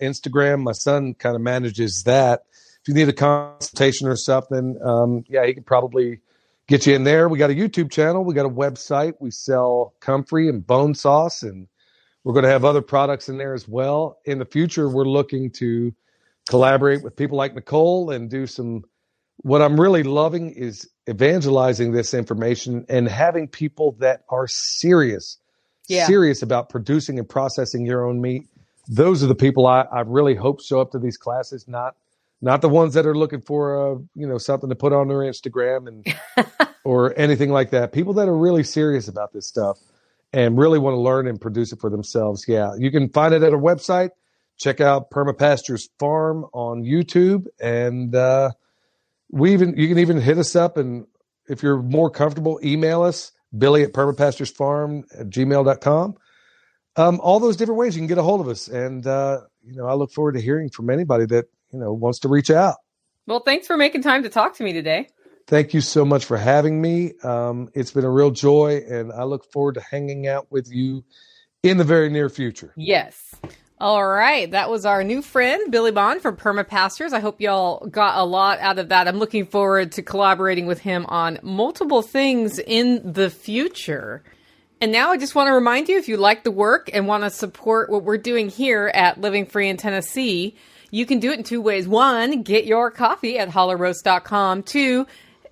Speaker 3: Instagram. My son kind of manages that. If you need a consultation or something, he can probably get you in there. We got a YouTube channel. We got a website. We sell comfrey and bone sauce, and we're going to have other products in there as well. In the future, we're looking to collaborate with people like Nicole and do some. What I'm really loving is evangelizing this information and having people that are serious about producing and processing your own meat. Those are the people I really hope show up to these classes, not the ones that are looking for something to put on their Instagram and or anything like that. People that are really serious about this stuff and really want to learn and produce it for themselves. Yeah, you can find it at our website. Check out Permapastures Farm on YouTube, and you can even hit us up, and if you're more comfortable, email us. Billy at permapasturesfarm@gmail.com. All those different ways you can get a hold of us. And, I look forward to hearing from anybody that, wants to reach out.
Speaker 2: Well, thanks for making time to talk to me today.
Speaker 3: Thank you so much for having me. It's been a real joy, and I look forward to hanging out with you in the very near future.
Speaker 2: Yes. All right. That was our new friend, Billy Bond from Permapastures. I hope y'all got a lot out of that. I'm looking forward to collaborating with him on multiple things in the future. And now I just want to remind you, if you like the work and want to support what we're doing here at Living Free in Tennessee, you can do it in two ways. One, get your coffee at hollowroast.com. Two,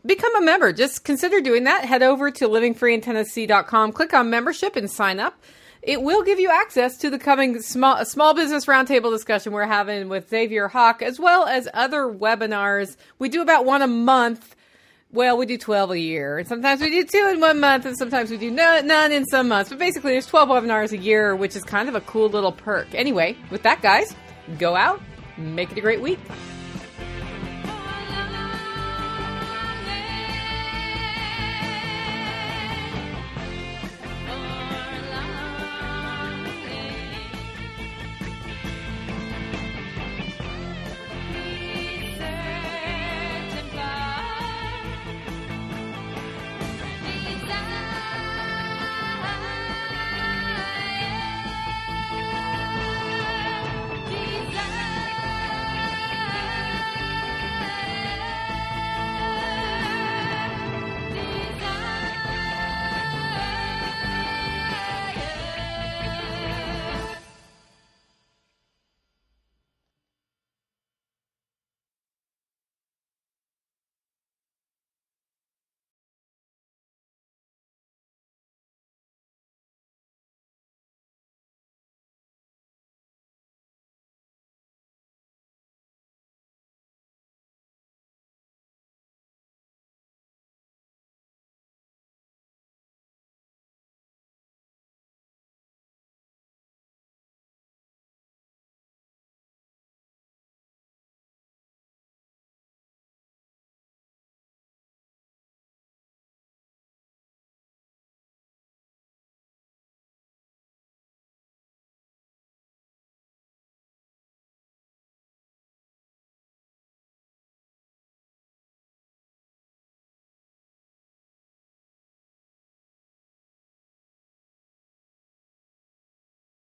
Speaker 2: become a member. Just consider doing that. Head over to livingfreeintennessee.com, click on membership and sign up. it will give you access to the coming small business roundtable discussion we're having with Xavier Hawk, as well as other webinars. We do about one a month. Well, we do 12 a year, and sometimes we do 2 in 1 month, and sometimes we do none in some months. But basically, there's 12 webinars a year, which is kind of a cool little perk. Anyway, with that, guys, go out, make it a great week.